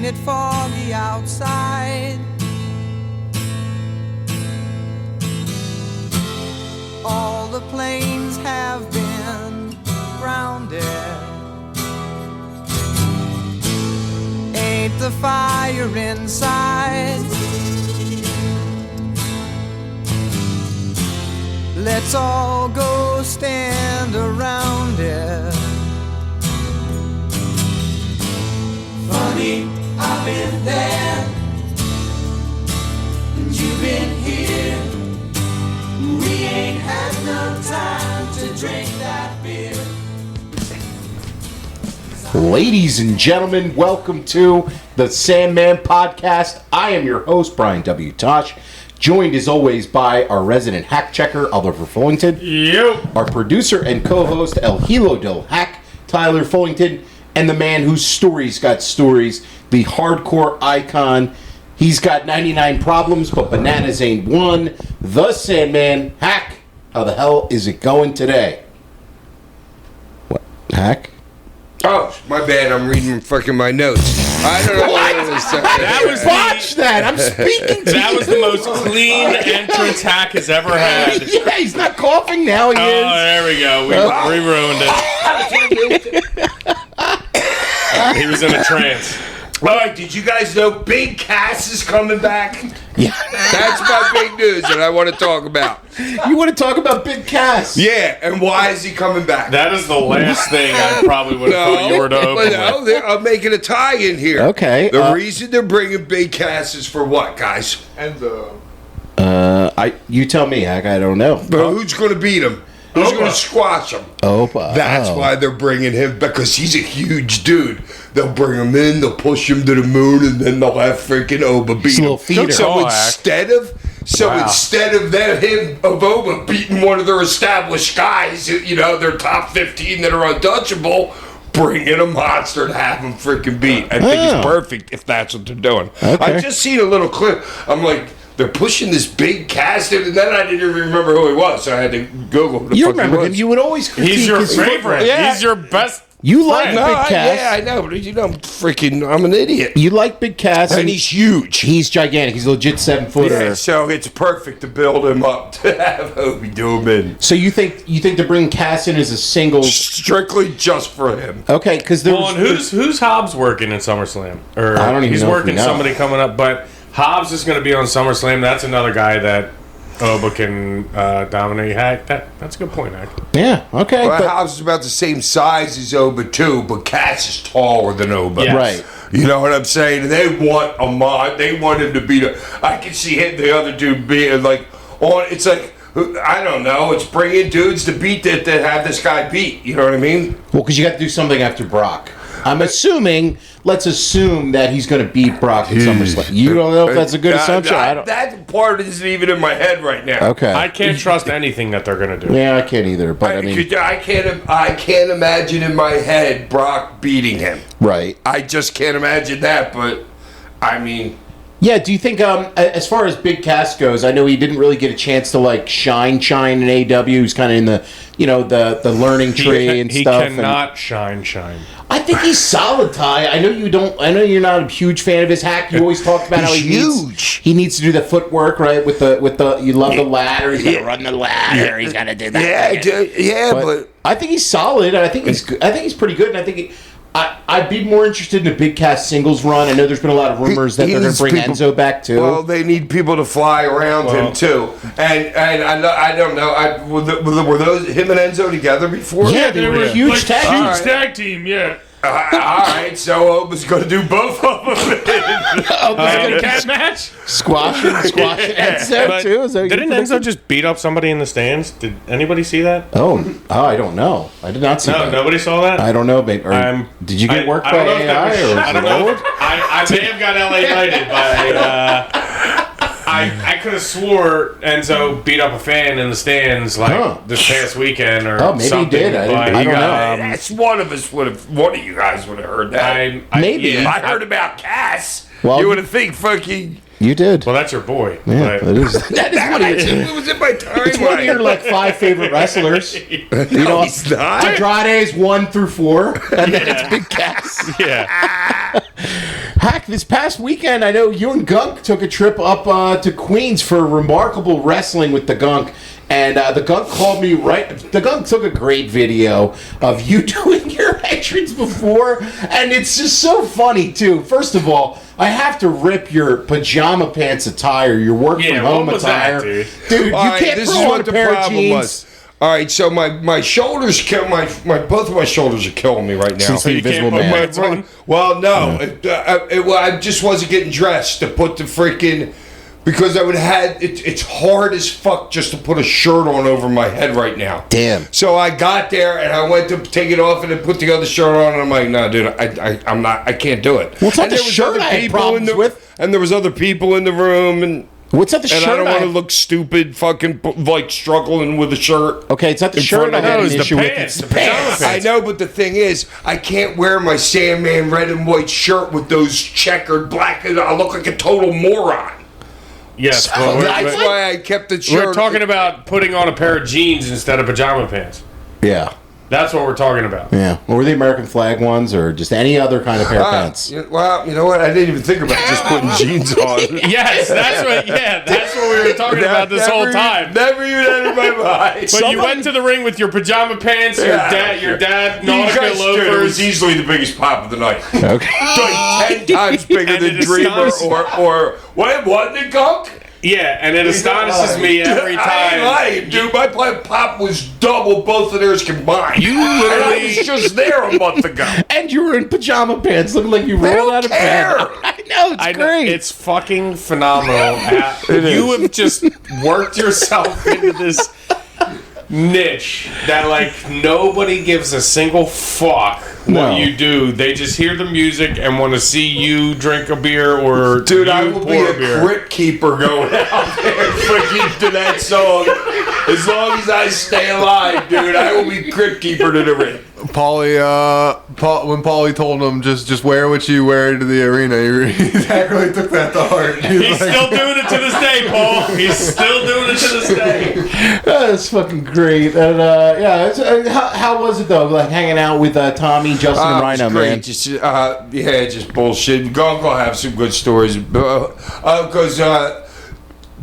Ain't it foggy outside? All the planes have been grounded. Ain't the fire inside? Let's all go stand around it. Funny, I've been there, and you've been here. We ain't had no time to drink that beer. Ladies and gentlemen, welcome to the Sandman podcast. I am your host, Brian W. Tosh, joined as always by our resident hack checker, Oliver Fullington. Yep. Our producer and co-host, El Hilo del Hack, Tyler Fullington, and the man whose stories got stories, the hardcore icon. He's got 99 problems, but bananas ain't one. The Sandman. Hack, how the hell is it going today? What? Hack? Oh, my bad. I'm reading fucking my notes. I don't know what it was. That was Watch that! I'm speaking to That you. was the most clean entrance Hack has ever had. Yeah, he's not coughing now. He Oh, is. there we go. We ruined it. He was in a trance. All right, did you guys know Big Cass is coming back? Yeah. That's my big news that I want to talk about. You want to talk about Big Cass? Yeah, and why is he coming back? That is the last thing I probably would have thought you were to open with. I'm making a tie-in here. Okay. The reason they're bringing Big Cass is for what, guys? You tell me, Hack. I don't know. But who's going to beat him? Who's going to squash him? That's why they're bringing him, because he's a huge dude. They'll bring him in, they'll push him to the moon, and then they'll have freaking Oba beat him. So instead of Oba beating one of their established guys, you know, their top 15 that are untouchable, bring in a monster to have him freaking beat. I think it's perfect if that's what they're doing. Okay. I just seen a little clip. I'm like, they're pushing this Big Cass, and then I didn't even remember who he was, so I had to Google who the You fuck remember he him? was. You would always critique He's your his favorite. Yeah. He's your best. You like friend. Big Cass? Yeah, I know, but you know, I'm an idiot. You like Big Cass, And he's huge. he's gigantic. He's a legit 7-footer. Yeah, so it's perfect to build him up to have Obi do him in. So you think to bring Cass in as a single? Strictly just for him. Okay, because there's Well, and who's Hobbs working in SummerSlam? Or I don't even he's know if working we know. somebody coming up, but Hobbs is going to be on SummerSlam. That's another guy that Oba can dominate. Hack. That's a good point, Hack. yeah, okay, Well, but Hobbs is about the same size as Oba too, but Cass is taller than Oba. Yes. right. You know what I'm saying? And they want a mod. They want him to beat a. I can see him, the other dude being like on. It's like, I don't know. It's bringing dudes to beat that have this guy beat. You know what I mean? Well, because you got to do something after Brock. I'm assuming. Let's assume that he's going to beat Brock at SummerSlam. You don't know if that's a good assumption. I don't. That part isn't even in my head right now. Okay. I can't trust anything that they're going to do. Yeah, I can't either. But I mean, I can't imagine in my head Brock beating him. right. I just can't imagine that. But I mean, Yeah, do you think, as far as Big Cass goes, I know he didn't really get a chance to, like, shine in AEW. He's kind of in the, you know, the learning tree and stuff. He cannot shine. I think he's solid, Ty. I know you're not a huge fan of his Hack. You always talked about how he needs to do the footwork, right? With the you love the ladder. He's got to run the ladder. He's got to do that. But I think he's solid. I think he's pretty good. And I think I'd be more interested in a Big Cass singles run. I know there's been a lot of rumors that they're going to bring Enzo back too. Well, they need people to fly around him too. And I don't know. Were those him and Enzo together before? Yeah, they were a huge tag team. Huge tag team, yeah. All right, so Oba's going to do both of them. Cat match? Squashing Enzo too. Is that Didn't Enzo just beat up somebody in the stands? Did anybody see that? Oh, I don't know. I did not see No, that. nobody saw that? I don't know, babe. Did you get worked by AI or I don't know. I may have got LA United, but I could have swore Enzo beat up a fan in the stands like this past weekend or something. Maybe he did. I don't know. That's one of you guys would have heard that. Maybe. Yeah, I heard about Cass. Well, you would have think fucking. You did. Well, that's your boy. Yeah, but that is what he is. It was in my timeline. It's one of your like 5 favorite wrestlers. No, he's not. Andrade's 1 through 4, and then it's Big Cass. Yeah. Hack, this past weekend, I know you and Gunk took a trip up to Queens for Remarkable Wrestling with the Gunk. And the Gunk called me The Gunk took a great video of you doing your entrance before. And it's just so funny, too. First of all, I have to rip your pajama pants attire, your work from home attire. That, dude, you can't throw on a pair of jeans. All right, so my shoulders kill my both of my shoulders are killing me right now. Since the Invisible Man. Well, no, I just wasn't getting dressed to put the freaking because I would have it's hard as fuck just to put a shirt on over my head right now. Damn. So I got there and I went to take it off and then put the other shirt on and I'm like, no, dude, I can't do it. Well, it's not and the there was shirt other I had people problems with. And there was other people in the room and. What's that? The shirt? And I don't want to look stupid, fucking like struggling with a shirt. Okay, it's not the shirt I had an issue with. It's the the pants. I know, but the thing is, I can't wear my Sandman red and white shirt with those checkered black. I look like a total moron. Yes, So that's why I kept the shirt. we're talking about putting on a pair of jeans instead of pajama pants. Yeah. That's what we're talking about. Yeah. Or the American flag ones or just any other kind of pair of pants. Well, you know what? I didn't even think about just putting jeans on. Yes, that's what we were talking about this whole time. Never even entered my mind. But you went to the ring with your pajama pants, your dad, Nautica loafers. It was easily the biggest pop of the night. Okay. Like 10 times bigger than Dreamer or what? Wasn't it, Gunk? Yeah, and it astonishes me every time. I ain't lying, dude. My pop was double both of theirs combined. You literally I was just there a month ago. And you were in pajama pants, looking like you rolled out of bed. I know, it's great. It's fucking phenomenal. You have just worked yourself into this niche that like nobody gives a single fuck what you do. They just hear the music and want to see you drink a beer or dude, I will be a beer. grip keeper going out there freaking to that song. As long as I stay alive, dude, I will be grip keeper to the ring. Paulie, when Paulie told him just wear what you wear to the arena, he actually took that to heart. He's still doing it to this day, Paul. He's still doing it to this day. That's fucking great. And how was it though? Like hanging out with Tommy, Justin, and Rhino, great. man. Just just bullshit. Gunk will have some good stories because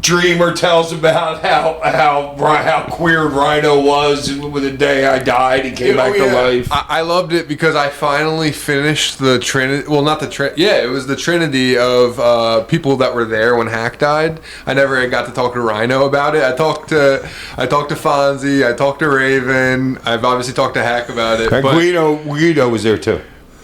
Dreamer tells about how queer Rhino was with the day I died and came back to life. I loved it because I finally finished the Trinity. Well, not the Trinity. Yeah, it was the Trinity of people that were there when Hack died. I never got to talk to Rhino about it. I talked to Fonzie. I talked to Raven. I've obviously talked to Hack about it. And But Guido was there too.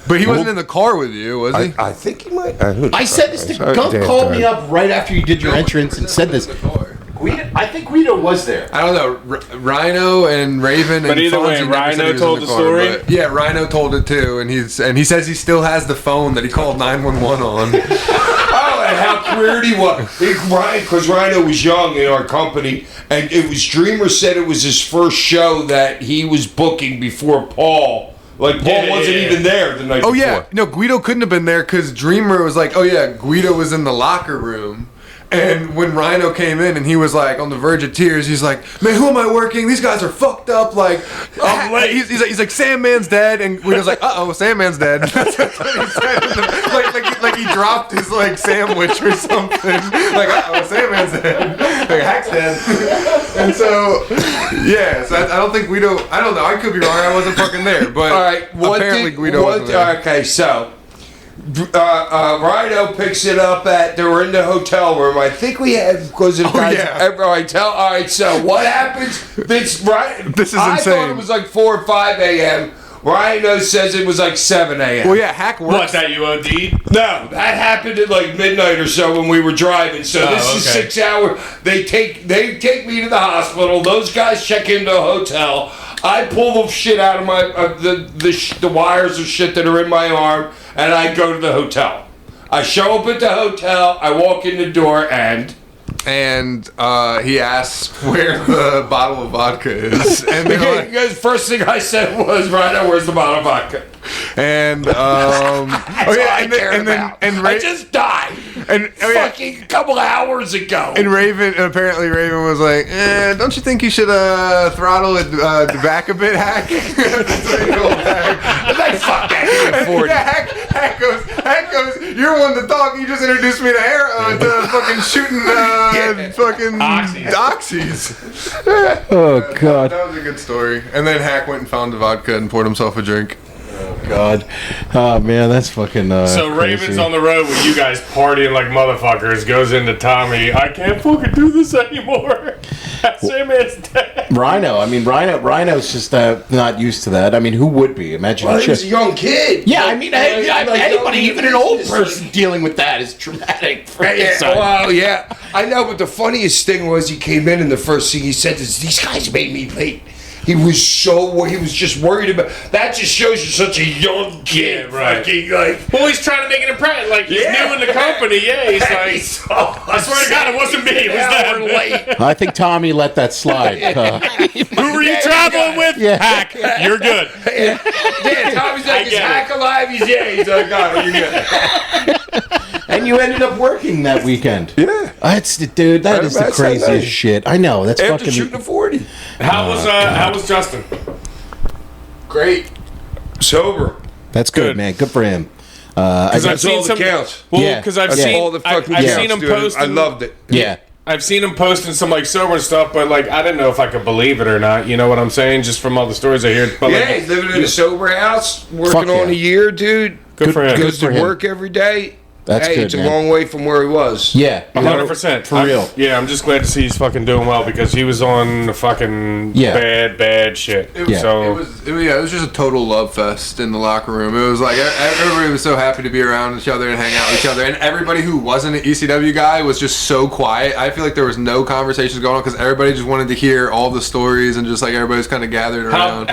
But he wasn't in the car with you, was he? I think he might. I said this to Gunk. Called me up right after you did your entrance and said this. I think Guido was there. I don't know. Rhino and Raven and But either way, Fonzie never said he Rhino was told in the car, story? but- yeah, Rhino told it too, and he says he still has the phone that he called 911 on. Oh, and how queer he was. Because Rhino was young in our company, and it was Dreamer said it was his first show that he was booking before Paul. Like, Paul wasn't even there the night before. Oh, yeah. No, Guido couldn't have been there because Dreamer was like, oh, yeah, Guido was in the locker room. And when Rhino came in and he was like on the verge of tears, he's like, man, who am I working? These guys are fucked up. Like, I'm late. He's like, Sandman's dead. And Guido's like, uh-oh, Sandman's dead. That's what he said. like he dropped his like sandwich or something. Like, uh-oh, Sandman's dead. Like, Hack's dead. And so, yeah, so I don't think Guido, I don't know, I could be wrong, I wasn't fucking there. But all right, apparently Guido wasn't there. Okay, so Rhino picks it up they were in the hotel room. I think we had because of guys. Yeah. All right, so what happens? This is insane. I thought it was like 4 or 5 a.m. Rhino says it was like 7 a.m. Well, yeah, Hack works. What, that you OD'd? No, that happened at like midnight or so when we were driving. So this is 6 hours. They take me to the hospital. Those guys check into a hotel. I pull the shit out of my the wires of shit that are in my arm, and I go to the hotel. I show up at the hotel. I walk in the door, and he asks where the bottle of vodka is. And the first thing I said was, "Rhino, where's the bottle of vodka?" And I just died. And fucking a couple hours ago. And apparently Raven was like, don't you think you should throttle it back a bit, Hack? Like, fuck that. Hack goes, you're one to talk. You just introduced me to fucking shooting fucking doxies. Oh God. That was a good story. And then Hack went and found the vodka and poured himself a drink. God. Oh man, that's fucking So crazy. Raven's on the road with you guys partying like motherfuckers, goes into Tommy, I can't fucking do this anymore. Sandman's dead. Rhino. I mean, Rhino's just not used to that. I mean, who would be? Imagine. Well, he was a young kid. Yeah, I mean, anybody, even an old business. person dealing with that is traumatic for his Yeah, son. well, yeah, I know, but the funniest thing was he came in and the first thing he said is, "These guys made me late." He was just worried about. That just shows you're such a young kid, Yeah, right. fucking, like. Well, he's trying to make an impression. Like, he's new in the company. Yeah, he's like, I swear to God, it wasn't me. It was Yeah, we're them. late. I think Tommy let that slide. Who were you traveling with? Yeah. Hack. You're good. Yeah, Tommy's I like, is get Hack alive? He's He's like, God, you're good. And you ended up working that weekend. Yeah. That's dude. That is the That's that craziest night. shit. I know. That's After fucking. shooting a 40. How was Justin? Great. Sober. That's good, Good. man. Good for him. Because That's all that counts. Well, Yeah. because I've That's seen all the fucking I've counts, seen him dude. posting. I loved it. Yeah. I've seen him posting some like sober stuff, but like I didn't know if I could believe it or not. You know what I'm saying? Just from all the stories I hear. But Yeah, like, he's living in a sober house, working Fuck yeah. on a year, dude. good for him. Goes for to him. work every day. That's hey, good, it's a man. long way from where he was. Yeah. 100%. For real. Yeah, I'm just glad to see he's fucking doing well because he was on the fucking bad shit. Yeah. So It was just a total love fest in the locker room. It was like everybody was so happy to be around each other and hang out with each other, and everybody who wasn't an ECW guy was just so quiet. I feel like there was no conversations going on because everybody just wanted to hear all the stories and just like everybody's kind of gathered around.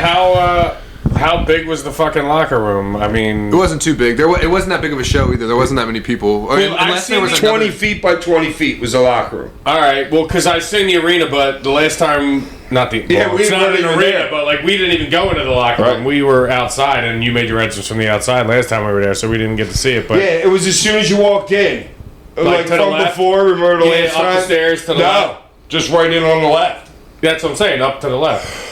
how big was the fucking locker room? I mean, It wasn't too big. It wasn't that big of a show either. There wasn't that many people. I've Unless there seen was 20 another- feet by 20 feet was the locker room. all right. Well, because I've seen the arena, but the last time, not the Yeah, well, we it's not weren't an even arena, there. but like we didn't even go into the locker room. Right. We were outside, and you made your entrance from the outside last time we were there, so we didn't get to see it. But Yeah, it was as soon as you walked in. Like to the from left? before, remember the Yeah, last up the time? stairs to the no, left. just right in on the left. that's what I'm saying, up to the left.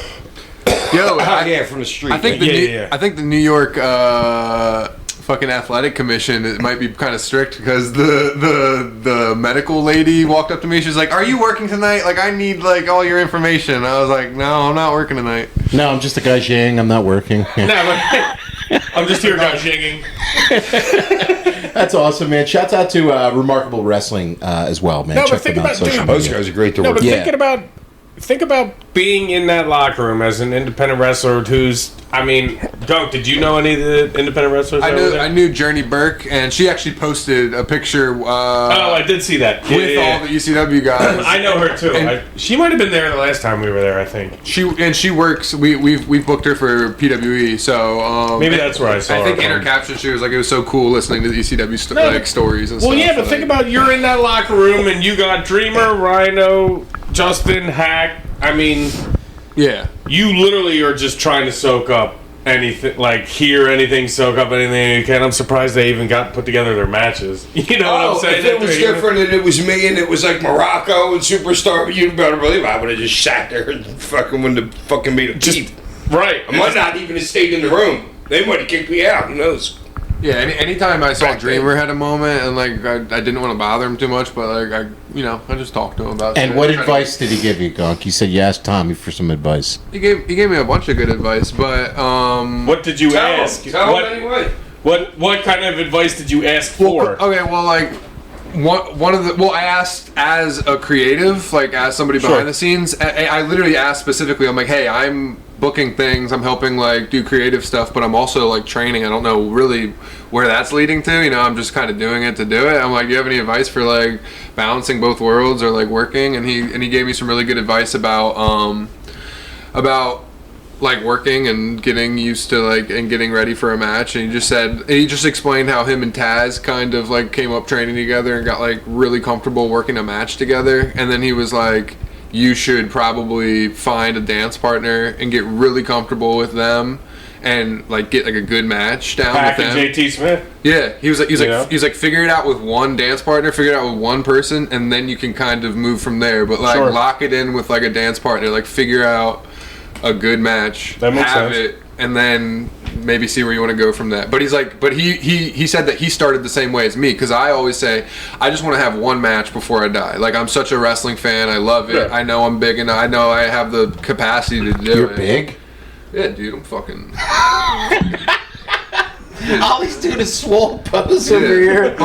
Yo, Yeah, from the street. I think the New York fucking athletic commission, it might be kind of strict because the medical lady walked up to me. She was like, "Are you working tonight? Like, I need like all your information." I was like, "No, I'm not working tonight." No, I'm just a guy Zhang. I'm not working. No, but I'm just here, guys, jigging. That's awesome, man. Shouts out to Remarkable Wrestling as well, man. No, but Check think them out about- on social dude, Those media. guys are great to No, work but with. Yeah. think about being in that locker room as an independent wrestler who's, I mean, Gunk, did you know any of the independent wrestlers that were there? I knew Journey Burke, and she actually posted a picture Oh, I did see that. Yeah, with yeah, yeah. all the ECW guys. I know her too. And- She might have been there the last time we were there, I think. She works. We've booked her for PWE. So Maybe that's where I saw her I think in her from. caption she was like, it was so cool listening to the ECW stories and Well, stuff. yeah, but like, think about you're in that locker room and you got Dreamer, Rhino, Justin, Hack. I mean, yeah. you literally are just trying to soak up anything, like hear anything, soak up anything you can. I'm surprised they even got put together their matches. You know what I'm saying? If it was different and it was me and it was like Morocco and Superstar, you better believe I would have just sat there and fucking when the fucking made a peep. Right. I might not even have stayed in the room. They might have kicked me out. Who knows? Yeah, anytime I saw Back then. Dreamer had a moment, and like I didn't want to bother him too much, but like I just talked to him about. And shit. what Tried to- advice did he give you, Gunk? You said you asked Tommy for some advice. He gave me a bunch of good advice, but What did you ask? Tell him anyway. What kind of advice did you ask for? Okay, well, like one of the I asked as a creative, like as somebody behind the scenes, I literally asked specifically. I'm like, hey, I'm booking things, I'm helping like do creative stuff, but I'm also like training. I don't know really where that's leading to. You know, I'm just kind of doing it to do it. I'm like, do you have any advice for like balancing both worlds or like working? And he gave me some really good advice about like working and getting used to like and getting ready for a match. And he just explained how him and Taz kind of like came up training together and got like really comfortable working a match together. And then he was like, you should probably find a dance partner and get really comfortable with them and like get like a good match down Hack with and them. JT Smith. Yeah, he was like Yeah. figure it out with one dance partner, figure it out with one person, and then you can kind of move from there. But like Sure. lock it in with like a dance partner, like figure out a good match, That makes have sense. it, and then maybe see where you want to go from that. But he's like, but he said that he started the same way as me, because I always say I just want to have one match before I die. Like, I'm such a wrestling fan, I love it. Yeah. I know I'm big, and I know I have the capacity to do You're it. big? Yeah, dude, I'm fucking. Ollie's doing a swole pose over here.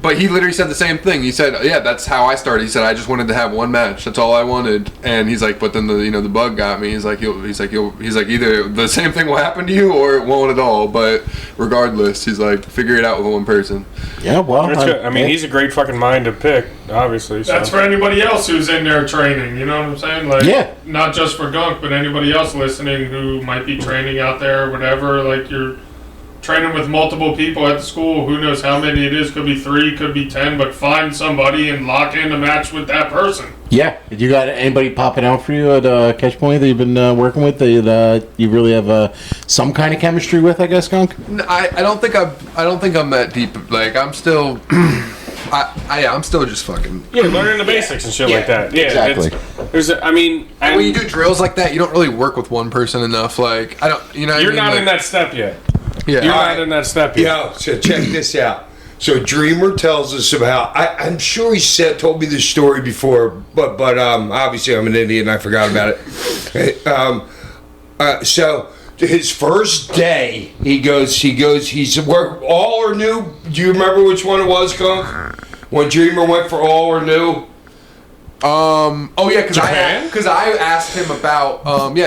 But he literally said the same thing. He said, "Yeah, that's how I started." He said, "I just wanted to have one match. That's all I wanted." And he's like, "But then the bug got me." He's like, either the same thing will happen to you or it won't at all. But regardless, he's like, figure it out with one person. Yeah, well, I mean, he's a great fucking mind to pick, obviously. So. That's for anybody else who's in there training. You know what I'm saying? Like, yeah. Not just for Gunk, but anybody else listening who might be training out there or whatever. Like, you're training with multiple people at the school. Who knows how many it is? Could be 3, could be 10. But find somebody and lock in a match with that person. Yeah. You got anybody popping out for you at Catch Point that you've been working with that you really have some kind of chemistry with? I guess, Gunk. I don't think I'm that deep. Like, I'm still. I'm still just fucking. Yeah, learning the basics and shit like that. Yeah, exactly. And when you do drills like that, you don't really work with one person enough. Like, I don't, you know. You're not in that step yet. Yeah, you're not in that step yet. Yeah, so check this out. So Dreamer tells us about. I'm sure he told me this story before, but obviously I'm an idiot and I forgot about it. So his first day, he's work all or new. Do you remember which one it was, Gunk? When Dreamer went for all or new? Oh yeah, because I asked him about I was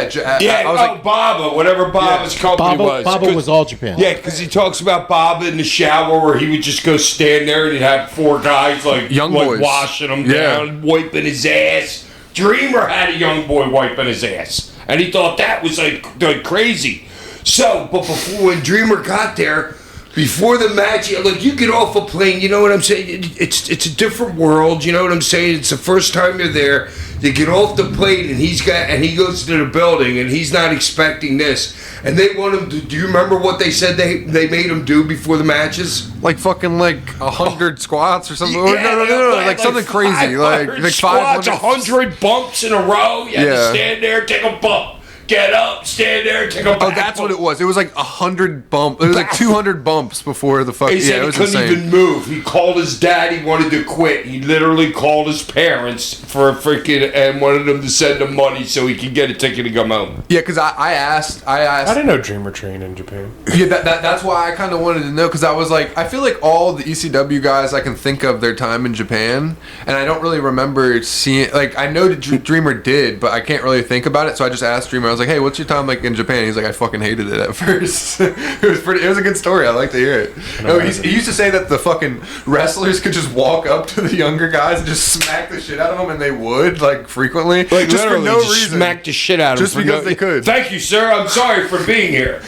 like, Baba, whatever Baba's company was. Baba was all Japan. Yeah, because he talks about Baba in the shower where he would just go stand there and he'd have 4 guys young boys washing him down, wiping his ass. Dreamer had a young boy wiping his ass, and he thought that was like crazy. So, but when Dreamer got there, before the match, like, you get off a plane, you know what I'm saying? It's a different world, you know what I'm saying? It's the first time you're there. You get off the plane, and he goes to the building, and he's not expecting this. And they want him to. Do you remember what they said they made him do before the matches? like fucking 100 squats or something. Yeah, No, like something crazy, like 500 squats, 100 bumps in a row. You had to stand there, take a bump. Get up, stand there, take a bump. Oh, that's what it was. It was like 100 bumps. It was like 200 bumps before the fucking. He said he couldn't even move. He called his dad. He wanted to quit. He literally called his parents for a freaking and wanted them to send him money so he could get a ticket to come home. Yeah, because I asked. I didn't know Dreamer trained in Japan. Yeah, that's why I kind of wanted to know, because I was like, I feel like all the ECW guys I can think of their time in Japan, and I don't really remember seeing. Like, I know Dreamer did, but I can't really think about it. So I just asked Dreamer. I was like, hey, what's your time like in Japan? He's like, I fucking hated it at first. It was a good story. I like to hear it. No, he used to say that the fucking wrestlers could just walk up to the younger guys and just smack the shit out of them, and they would, like, frequently, like, just for no reason, smack the shit out of them just because they could. Thank you, sir. I'm sorry for being here.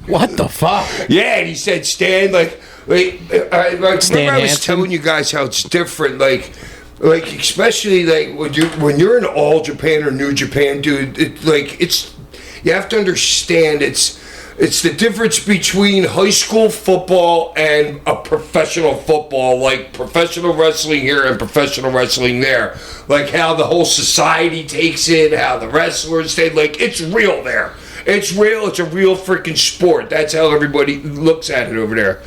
What the fuck? Yeah, and he said, stand like remember I was telling you guys how it's different, like especially like when you're in All Japan or New Japan, dude. You have to understand it's the difference between high school football and a professional football, like professional wrestling here and professional wrestling there. Like how the whole society takes it, how the wrestlers it's real there. It's real. It's a real freaking sport. That's how everybody looks at it over there.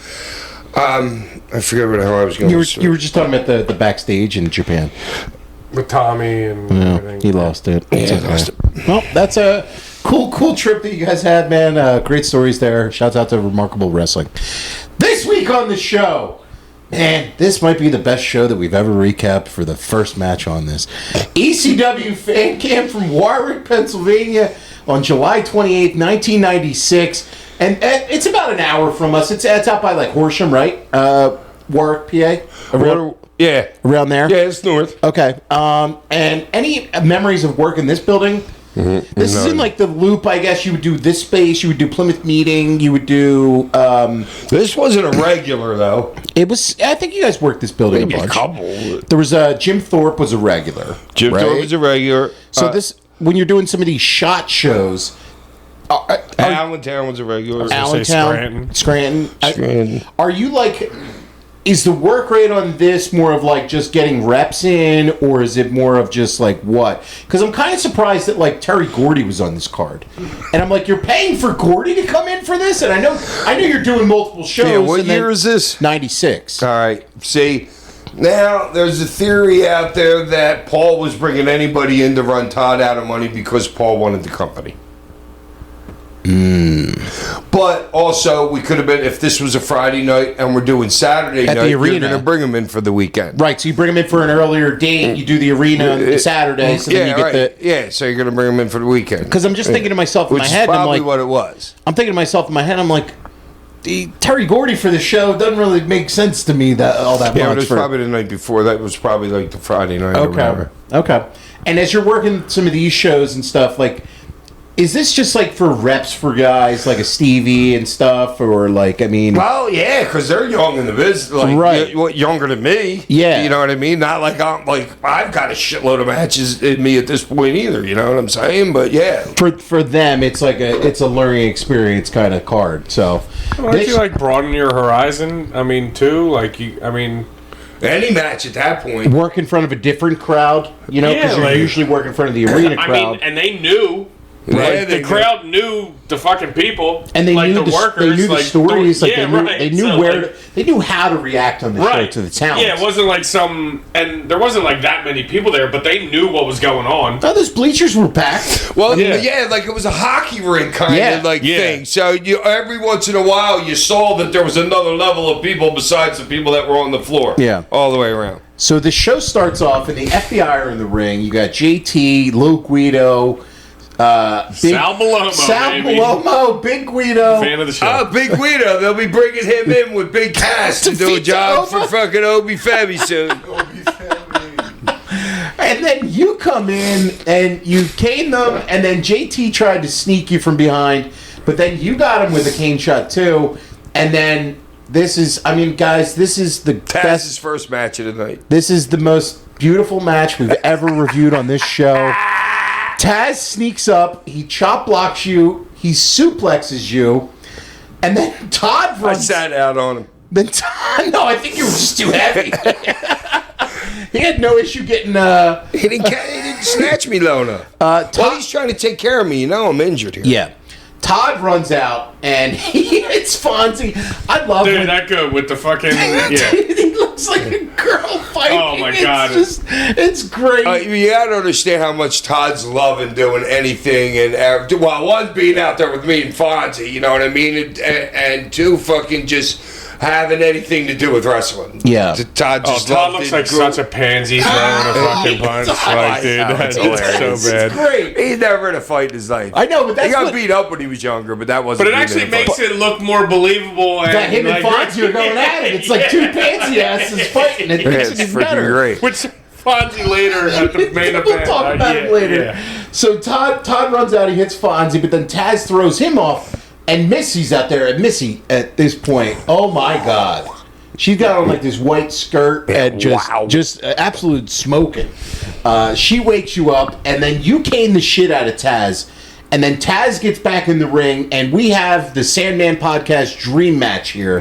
I forget what the hell I was going to say. You were just talking about the backstage in Japan. With Tommy and everything. He lost it. Yeah, he lost it. Well, that's a cool trip that you guys had, man. Great stories there. Shouts out to Remarkable Wrestling. This week on the show, man, this might be the best show that we've ever recapped for the first match on this. ECW fan camp from Warwick, Pennsylvania on July 28th, 1996. And it's about an hour from us. It's out by Horsham, right? Warwick, PA? Around there? Yeah, it's north. Okay. And any memories of work in this building? Mm-hmm. This is in the loop, I guess. You would do this space. You would do Plymouth Meeting. You would do... this wasn't a regular, though. It was... I think you guys worked this building maybe a bunch. A couple. There was... Jim Thorpe was a regular. Thorpe was a regular. So this... When you're doing some of these shot shows... Allentown was a regular. Allentown, Scranton. Are you is the work rate on this more of like just getting reps in, or is it more of just like what? Because I'm kind of surprised that like Terry Gordy was on this card, and I'm like, you're paying for Gordy to come in for this, and I know you're doing multiple shows. Yeah, what year is this? 96. All right. See, now there's a theory out there that Paul was bringing anybody in to run Todd out of money because Paul wanted the company. But also, we could have been, if this was a Friday night and we're doing Saturday At night, the arena. you're going to bring them in for the weekend. Right, so you bring them in for an earlier date, you do the arena on Saturday, so then you get Yeah, so you're going to bring them in for the weekend. Because I'm just thinking to myself in Which my is head, I'm probably like, what it was. I'm thinking to myself in my head, I'm like, Terry Gordy for the show doesn't really make sense to me that all that Yeah, much. but it was probably the night before. That was probably like the Friday night or whatever. Okay. And as you're working some of these shows and stuff, like, is this just like for reps for guys like a Stevie and stuff, or like, I mean, Well, yeah, because they're young in the business, like Right. younger than me. Yeah. You know what I mean? Not like I've got a shitload of matches in me at this point either. You know what I'm saying? But yeah, for them, it's like it's a learning experience kind of card. So, Why don't you like broaden your horizon? I mean, too. Like any match at that point. work in front of a different crowd, you know, because Yeah, you're like- usually working in front of the arena crowd. and they knew. Yeah, The crowd knew the fucking people, And they like knew the workers, they knew the like, stories. Like yeah, they knew, right. they knew So, where like, they knew how to react on the show right to the talent. Yeah, it wasn't like and there wasn't like that many people there, but they knew what was going on. Oh, those bleachers were packed. Well, Yeah. yeah, like it was a hockey rink kind Yeah. of like Yeah. thing. So every once in a while, you saw that there was another level of people besides the people that were on the floor. Yeah. all the way around. So the show starts off, and the FBI are in the ring. You got JT, Lou Guido, Sal Malomo, Big Guido. fan of the show. Oh, Big Guido, they'll be bringing him in with Big Cass to do a Defeat job for Oba. fucking Obi Fabby soon. And then you come in and you cane them, and then JT tried to sneak you from behind, but then you got him with a cane shot too. And then this is, I mean, guys, this is the Taz's best. first match of the night. This is the most beautiful match we've ever reviewed on this show. Taz sneaks up, he chop blocks you, he suplexes you, and then Todd I runs. sat out on him. Then Todd, no, I think you were just too heavy. He had no issue getting. He didn't snatch me low enough. Well, he's trying to take care of me. You know I'm injured here. Yeah. Todd runs out and he hits Fonzie. I love Dude, when that good with the fucking he looks like a girl fighting. Oh, my God. It's great. You gotta understand how much Todd's loving doing anything, and one being out there with me and Fonzie, you know what I mean, and two fucking just having anything to do with wrestling. Yeah. Todd just Todd loved looks it. like such a pansy throwing a fucking punch. Like, dude, that's so bad. Great. He's never in a fight in his life. I know, but that's he got what- beat up when he was younger, but that wasn't. But it being actually in a fight. makes it look more believable. And That him and like, Fonzie are going at it. It's like two pansy asses fighting. It Yeah, makes it's it even freaking better. great. Which Fonzie later at the main event. We'll talk about it later. Yeah. So Todd runs out, he hits Fonzie, but then Taz throws him off, and Missy's out there. And Missy, at this point, oh my God. She's got on like this white skirt and just absolute smoking. She wakes you up, and then you cane the shit out of Taz. And then Taz gets back in the ring, and we have the Sandman podcast dream match here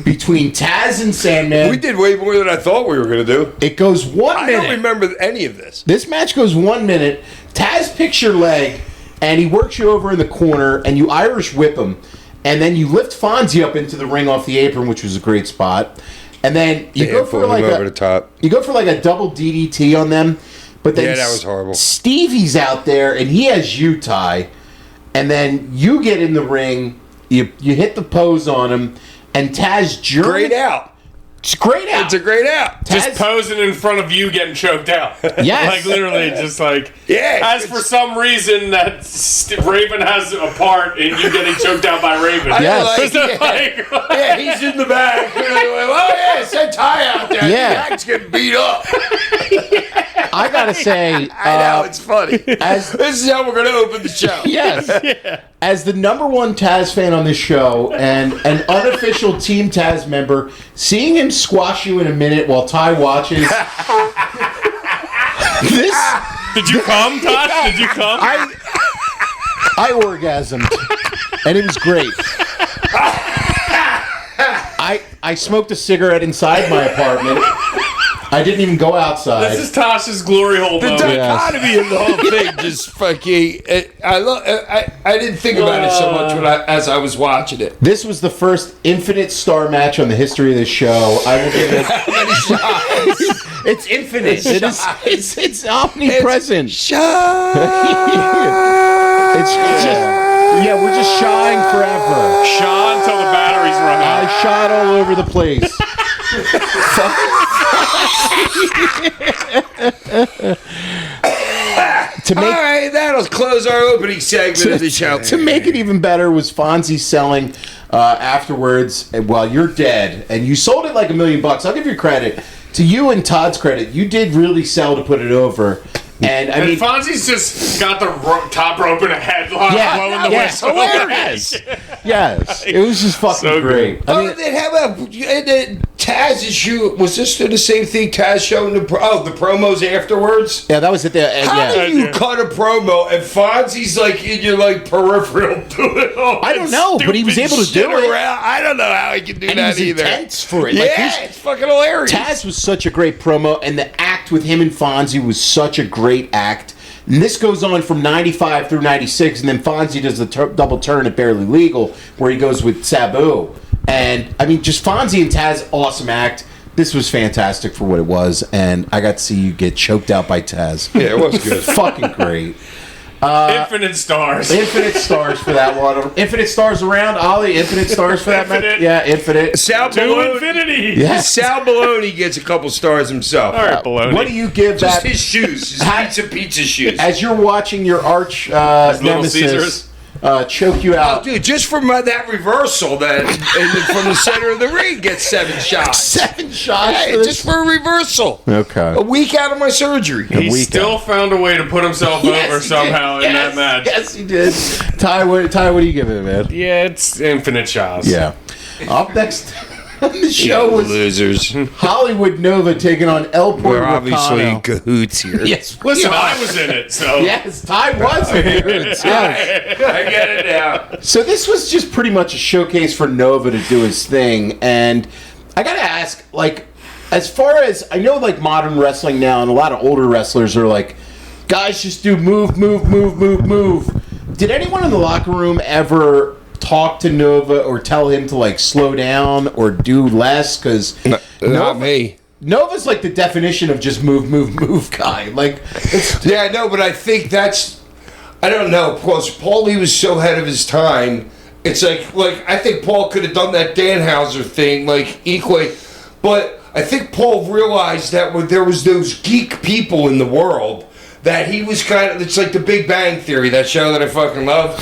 between Taz and Sandman. We did way more than I thought we were going to do. It goes 1 I minute. don't remember any of this. This match goes 1 minute. Taz picks your leg, and he works you over in the corner, and you Irish whip him. And then you lift Fonzie up into the ring off the apron, which was a great spot. And then you go for like over the top. you go for like a double DDT on them. But then Yeah, that was horrible. Stevie's out there, and he has you, Ty. And then you get in the ring, you hit the pose on him, and Taz German. Great out. It's great out. It's a great out. Just Taz- posing in front of you getting choked out. Yes. Like literally just like. Yeah, As for some reason that Raven has a part in you getting choked out by Raven. Yes. Is that like- Yeah, he's in the back. Oh yeah, send Ty out there. Yeah. The guy's getting beat up. I gotta say, I know, it's funny. as- This is how we're going to open the show. yes, as the number one Taz fan on this show and an unofficial Team Taz member, seeing him squash you in a minute while Ty watches. This Did you come, Tosh? Did you come? I orgasmed, and it was great. I smoked a cigarette inside my apartment. I didn't even go outside. This is Tasha's glory hole The moment. dichotomy of the whole thing just fucking. I didn't think about it so much as I was watching it. This was the first infinite star match on the history of this show. I will give it. It's infinite. It is. It's omnipresent. It's just, we're just shying forever. Sha until the batteries run out. I shot all over the place. All right, that'll close our opening segment of the show. To make it even better was Fonzie selling afterwards while you're dead, and you sold it like $1 million. I'll give you credit. To you and Todd's credit, you did really sell to put it over. And I mean, Fonzie's just got the top rope in a headlock, blowing the whistle. Hilarious. Yes, it was just fucking So great. good. I mean, then how about Taz's shoe? Was this the same thing Taz showing the promos afterwards? yeah, that was at the How do you cut a promo and Fonzie's like in your like peripheral doing all I don't know, but he was able to do it. I don't know how he can do And he that was either. intense for it. Yeah, Like, it's fucking hilarious. Taz was such a great promo, and the act with him and Fonzie was such a great act. And this goes on from 95 through 96, and then Fonzie does the double turn at Barely Legal, where he goes with Sabu. And, I mean, just Fonzie and Taz, awesome act. This was fantastic for what it was, and I got to see you get choked out by Taz. Yeah, it was good. Fucking great. Infinite stars. Infinite stars for that one. Infinite stars around, Ollie. Infinite stars for that match. Infinite. Yeah, infinite. Sal To Baloney. infinity. Yes. Sal Baloney gets a couple stars himself. All right, baloney. What do you give Just that? his shoes, his pizza shoes. As you're watching your arch Little nemesis Caesars. choke you Oh, out. dude, just from that reversal, that and from the center of the ring gets 7 shots. 7 shots. Hey, for this? just for a reversal. Okay. A week out of my surgery. He weekend. still found a way to put himself Yes, over he somehow did. in Yes, that match. Yes, he did. Ty, what do you give it, man? Yeah, it's infinite shots. Yeah. Up next on the show was losers. Hollywood Nova taking on El Puerto We're obviously in Ricano. cahoots here. Yes, Listen, we are. I was in it, so Yes, Ty was in it. Yes. I get it now. So this was just pretty much a showcase for Nova to do his thing, and I gotta ask, like, as far as I know, like modern wrestling now, and a lot of older wrestlers are like, guys, just do move. Did anyone in the locker room ever talk to Nova or tell him to like slow down or do less? Because Not me. Nova's like the definition of just move guy. Like, it's, Yeah, no, but I think that's. I don't know, because Paulie was so ahead of his time. It's like I think Paul could have done that Danhauser thing like equally, but I think Paul realized that when there was those geek people in the world, that he was kind of, it's like the Big Bang Theory, that show that I fucking love.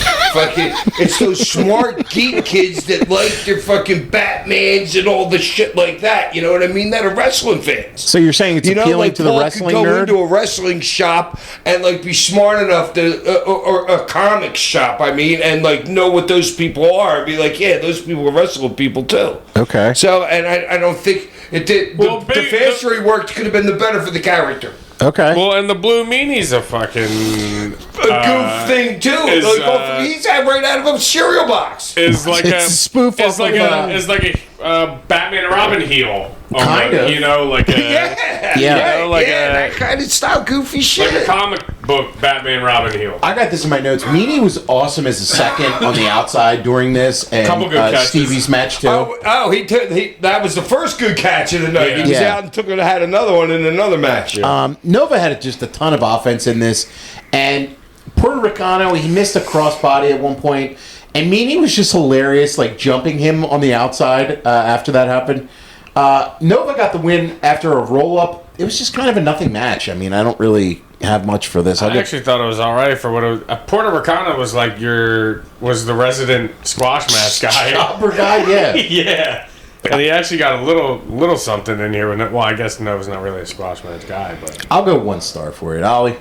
It's those smart geek kids that like their fucking Batmans and all the shit like that, you know what I mean, that are wrestling fans. so you're saying it's appealing like to the Paul wrestling could go nerd? into a wrestling shop and like be smart enough to, or a comic shop, I mean, and like know what those people are and be like, yeah, those people are wrestling people too. Okay. So, and I don't think it did. Well, The faster he worked could have been the better for the character. Okay. Well, and the Blue Meanie's a fucking A goof thing too. is, He's right out of a cereal box. is like It's a spoof It's off like of, a Batman and Robin heel. Kind of. You know, like a Yeah, Yeah. You know, like that kind of style goofy like a shit. comic book Batman Robin heel. I got this in my notes. Meanie was awesome as a second on the outside during this, and Couple good catches. Stevie's match too. That was the first good catch of the night. Yeah. He was Yeah. out and had another one in another match. Nova had just a ton of offense in this, and Puerto Ricano, he missed a crossbody at one point, and Meanie was just hilarious, like jumping him on the outside after that happened. Nova got the win after a roll-up. It was just kind of a nothing match. I mean, I don't really have much for this. I actually thought it was all right for what it was. Puerto Ricano was like was the resident squash match guy. Upper guy, yeah. Yeah. And he actually got a little something in here. Well, I guess Nova's not really a squash match guy, but I'll go 1 star for it. Ollie?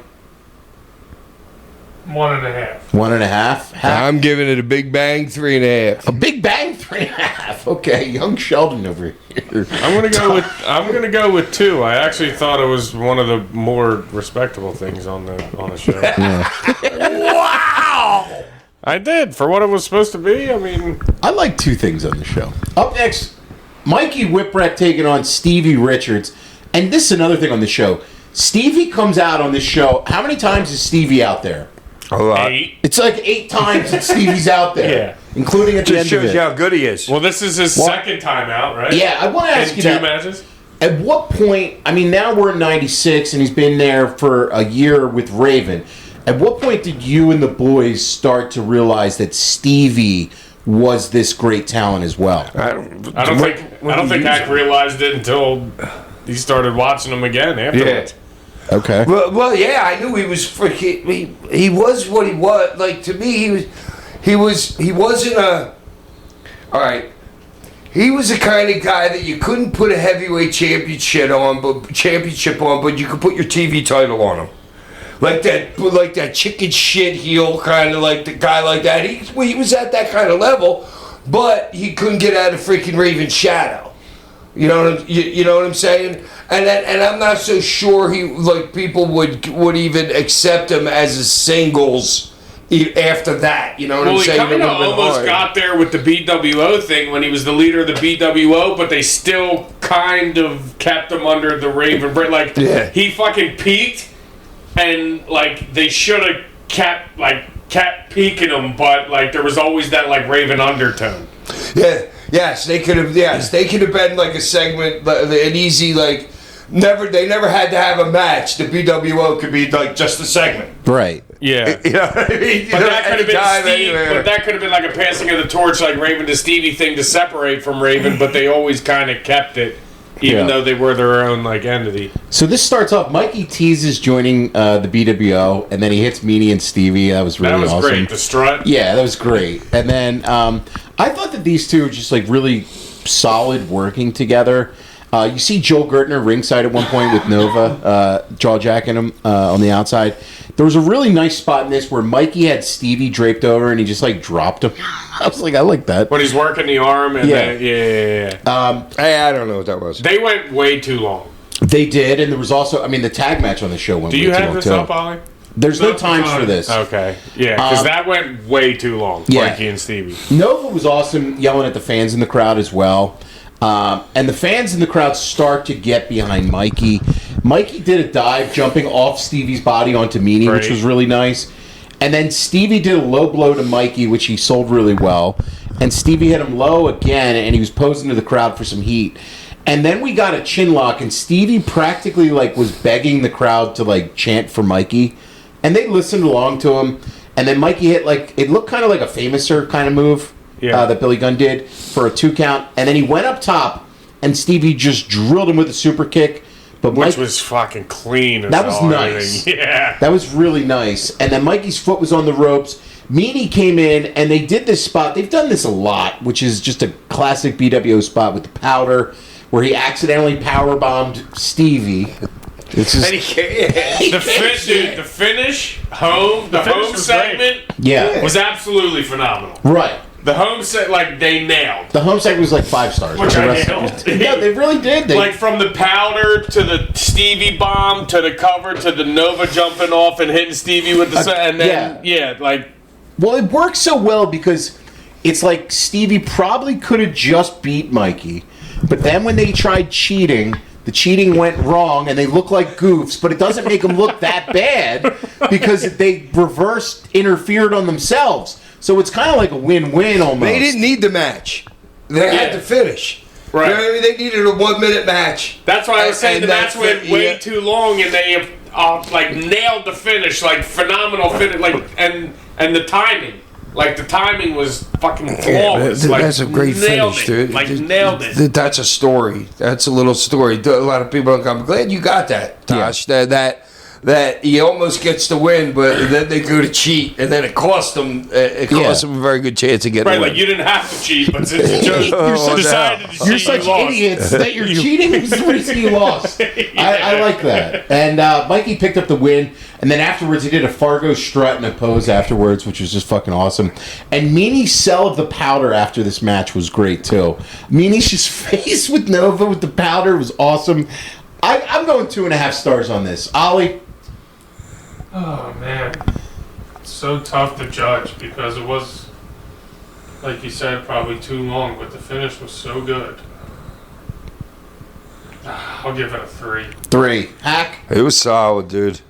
1.5. 1.5? I'm giving it a Big Bang 3.5. A Big Bang 3.5. Okay, young Sheldon over here. I'm gonna go with 2. I actually thought it was one of the more respectable things on the show. Wow! I did for what it was supposed to be. I mean, I like 2 things on the show. Up next, Mikey Whipwreck taking on Stevie Richards. And this is another thing on the show. Stevie comes out on this show. How many times is Stevie out there? A lot. 8. It's like 8 times that Stevie's out there. Yeah. Including at the Just end of shows it. you how good he is. Well, this is his second time out, right? Yeah, I want to ask In you 2 that. matches. At what point, I mean, now we're in 96 and he's been there for a year with Raven. At what point did you and the boys start to realize that Stevie was this great talent as well? I don't think I realized it until he started watching them again afterwards. Okay. Well, yeah, I knew he was freaking. He was what he was. Like, to me, he wasn't a. All right. He was the kind of guy that you couldn't put a heavyweight championship on, but you could put your TV title on him. Like that chicken shit heel kind of like the guy like that. He was at that kind of level, but he couldn't get out of freaking Raven's shadow. You know what I'm saying? And I'm not so sure people would even accept him as a singles after that. You know what I'm saying? Well, he kind of almost got there with the BWO thing when he was the leader of the BWO, but they still kind of kept him under the Raven. Like, he fucking peaked, and, like, they should have kept peaking him, but, like, there was always that, like, Raven undertone. Yeah. Yes, they could have. Yes, they could have been like a segment, an easy like. They never had to have a match. The BWO could be like just a segment. Right. Yeah. You know what I mean? But that could have been like a passing of the torch, like Raven to Stevie thing to separate from Raven, but they always kind of kept it, even though they were their own like entity. So this starts off. Mikey teases joining the BWO, and then he hits Meanie and Stevie. That was really awesome. Great. The strut. Yeah, that was great. And then I thought that these two were just like really solid working together. You see Joel Gertner ringside at one point with Nova, jaw-jacking him on the outside. There was a really nice spot in this where Mikey had Stevie draped over and he just like dropped him. I was like, I like that. When he's working the arm and I don't know what that was. They went way too long. They did, and there was also, I mean, the tag match on the show went way too long. Do you have this up, Ollie? There's no times for this. Okay. Yeah, because that went way too long, Mikey and Stevie. Nova was awesome, yelling at the fans in the crowd as well. And the fans in the crowd start to get behind Mikey. Mikey did a dive jumping off Stevie's body onto Meanie, which was really nice. And then Stevie did a low blow to Mikey, which he sold really well. And Stevie hit him low again, and he was posing to the crowd for some heat. And then we got a chin lock, and Stevie practically like was begging the crowd to like chant for Mikey. And they listened along to him. And then Mikey hit like, it looked kind of like a Famouser kind of move. That Billy Gunn did for a 2 count, and then he went up top, and Stevie just drilled him with a super kick. But which was fucking clean. That was nice. Yeah, that was really nice. And then Mikey's foot was on the ropes. Meanie came in, and they did this spot. They've done this a lot, which is just a classic BWO spot with the powder, where he accidentally powerbombed Stevie. It's just, the finish home segment was absolutely phenomenal. Right. The home set, like, they nailed. The home segment was like 5 stars. Which I nailed. Yeah, they really did. Like, from the powder to the Stevie bomb to the cover to the Nova jumping off and hitting Stevie with the and then, like... Well, it works so well because it's like Stevie probably could have just beat Mikey, but then when they tried cheating... The cheating went wrong, and they look like goofs, but it doesn't make them look that bad because they interfered on themselves. So it's kind of like a win-win almost. They didn't need the match. They had to finish. Right. You know what I mean? They needed a 1-minute match. That's why I was saying the match went way too long, and they like nailed the finish, like phenomenal finish, like and the timing. Like, the timing was fucking flawless. Yeah, that's a great finish, dude. Like, nailed it. That's a story. That's a little story. A lot of people don't come. I'm glad you got that, Tosh. Yeah. That he almost gets the win, but then they go to cheat, and then it cost them. It cost them a very good chance to get the win. Like, you didn't have to cheat, but since you decided to cheat, you're such idiots that you're cheating is the reason you lost. I like that. And Mikey picked up the win, and then afterwards he did a Fargo strut and a pose afterwards, which was just fucking awesome. And Meanie's sell of the powder after this match was great too. Meanie's just face with Nova with the powder was awesome. I'm going 2.5 stars on this. Ollie? Oh, man. It's so tough to judge because it was, like you said, probably too long, but the finish was so good. I'll give it a 3. 3. Hack. It was solid, dude.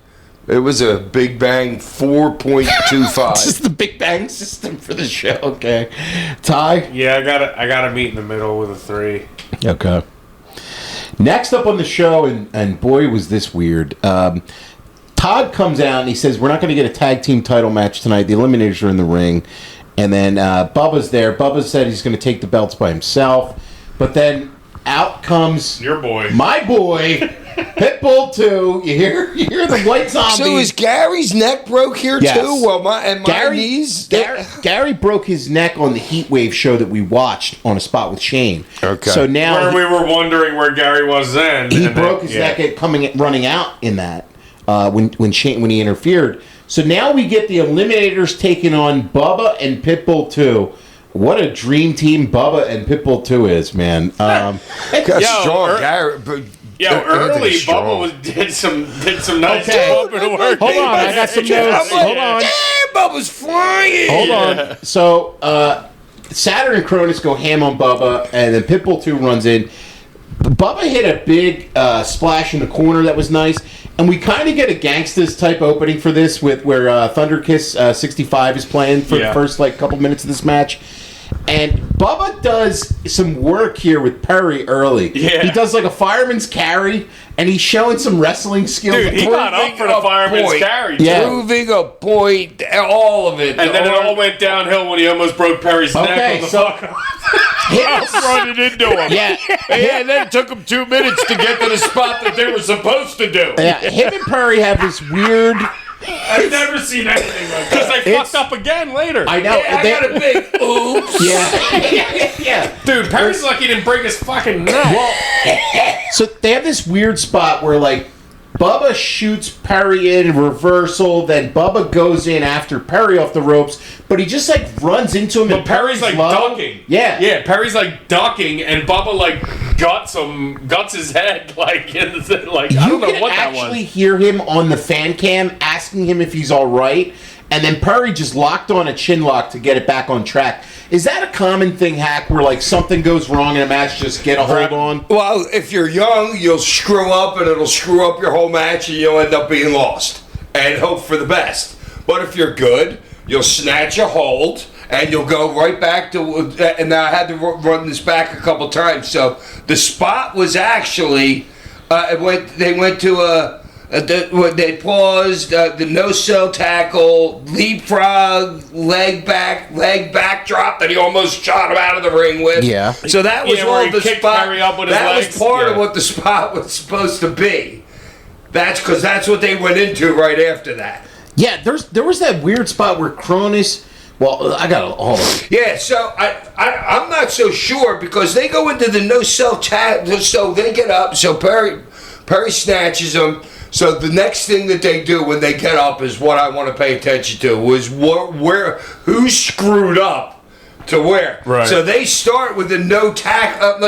It was a Big Bang 4.25. This is the Big Bang system for the show. Okay. Ty? Yeah, I gotta meet in the middle with a 3. Okay. Next up on the show, and boy, was this weird. Todd comes out and he says, we're not going to get a tag team title match tonight. The Eliminators are in the ring. And then Bubba's there. Bubba said he's going to take the belts by himself. But then out comes Your boy. my boy, Pitbull 2. You hear the white zombie. So is Gary's neck broke here Yes. too? Well, my knees. Gary broke his neck on the Heat Wave show that we watched on a spot with Shane. Okay. So now Where we were wondering where Gary was then. he and broke then- his neck at running out in that when he interfered. So now we get the Eliminators taking on Bubba and Pitbull 2. What a dream team Bubba and Pitbull 2 is, man. That's Yo, strong, Gary. But early Anthony's strong. Bubba did some nice Okay. jumping work. Hold on, I got some notes. Hold on. Damn, Bubba's flying. Hold on. So, Saturn and Cronus go ham on Bubba, and then Pitbull 2 runs in. Bubba hit a big splash in the corner that was nice, and we kind of get a Gangstas type opening for this with where Thunderkiss 65 is playing for the first couple minutes of this match. And Bubba does some work here with Perry early. Yeah. He does like a fireman's carry, and he's showing some wrestling skills. Dude, he got up for the Proving a fireman's point. carry. Yeah. Proving a point, all of it. And then it all went downhill when he almost broke Perry's neck Okay, on the so running into him. yeah, And then it took them 2 minutes to get to the spot that they were supposed to do. yeah, him and Perry have this weird. I've never seen anything like Because that. they fucked up again later. I know. I got a big oops. Yeah. Dude, Perry's lucky he didn't break his fucking neck. So they have this weird spot where Bubba shoots Perry in reversal, then Bubba goes in after Perry off the ropes, but he just runs into him. But and Perry's low. ducking. Yeah. Yeah, Perry's ducking, and Bubba guts his head I don't know what that was. You can actually hear him on the fan cam asking him if he's all right, and then Perry just locked on a chin lock to get it back on track. Is that a common thing, Hack, where something goes wrong in a match, just get a hold on? Well, if you're young, you'll screw up and it'll screw up your whole match and you'll end up being lost and hope for the best. But if you're good, you'll snatch a hold and you'll go right back to, and I had to run this back a couple times. So the spot was actually, they went to they paused, the no-sell tackle, leapfrog, leg backdrop that he almost shot him out of the ring with. Yeah. So that was Yeah, where all he the kicked spot. Perry up with his That legs. was part of Yeah. what the spot was supposed to be. That's because that's what they went into right after that. Yeah, there was that weird spot where Cronus. Well, I got all of it. Yeah, so I'm not so sure because they go into the no-sell tackle, so they get up, so Perry snatches them. So the next thing that they do when they get up is what I want to pay attention to is who screwed up to where. Right. So they start with a no tackle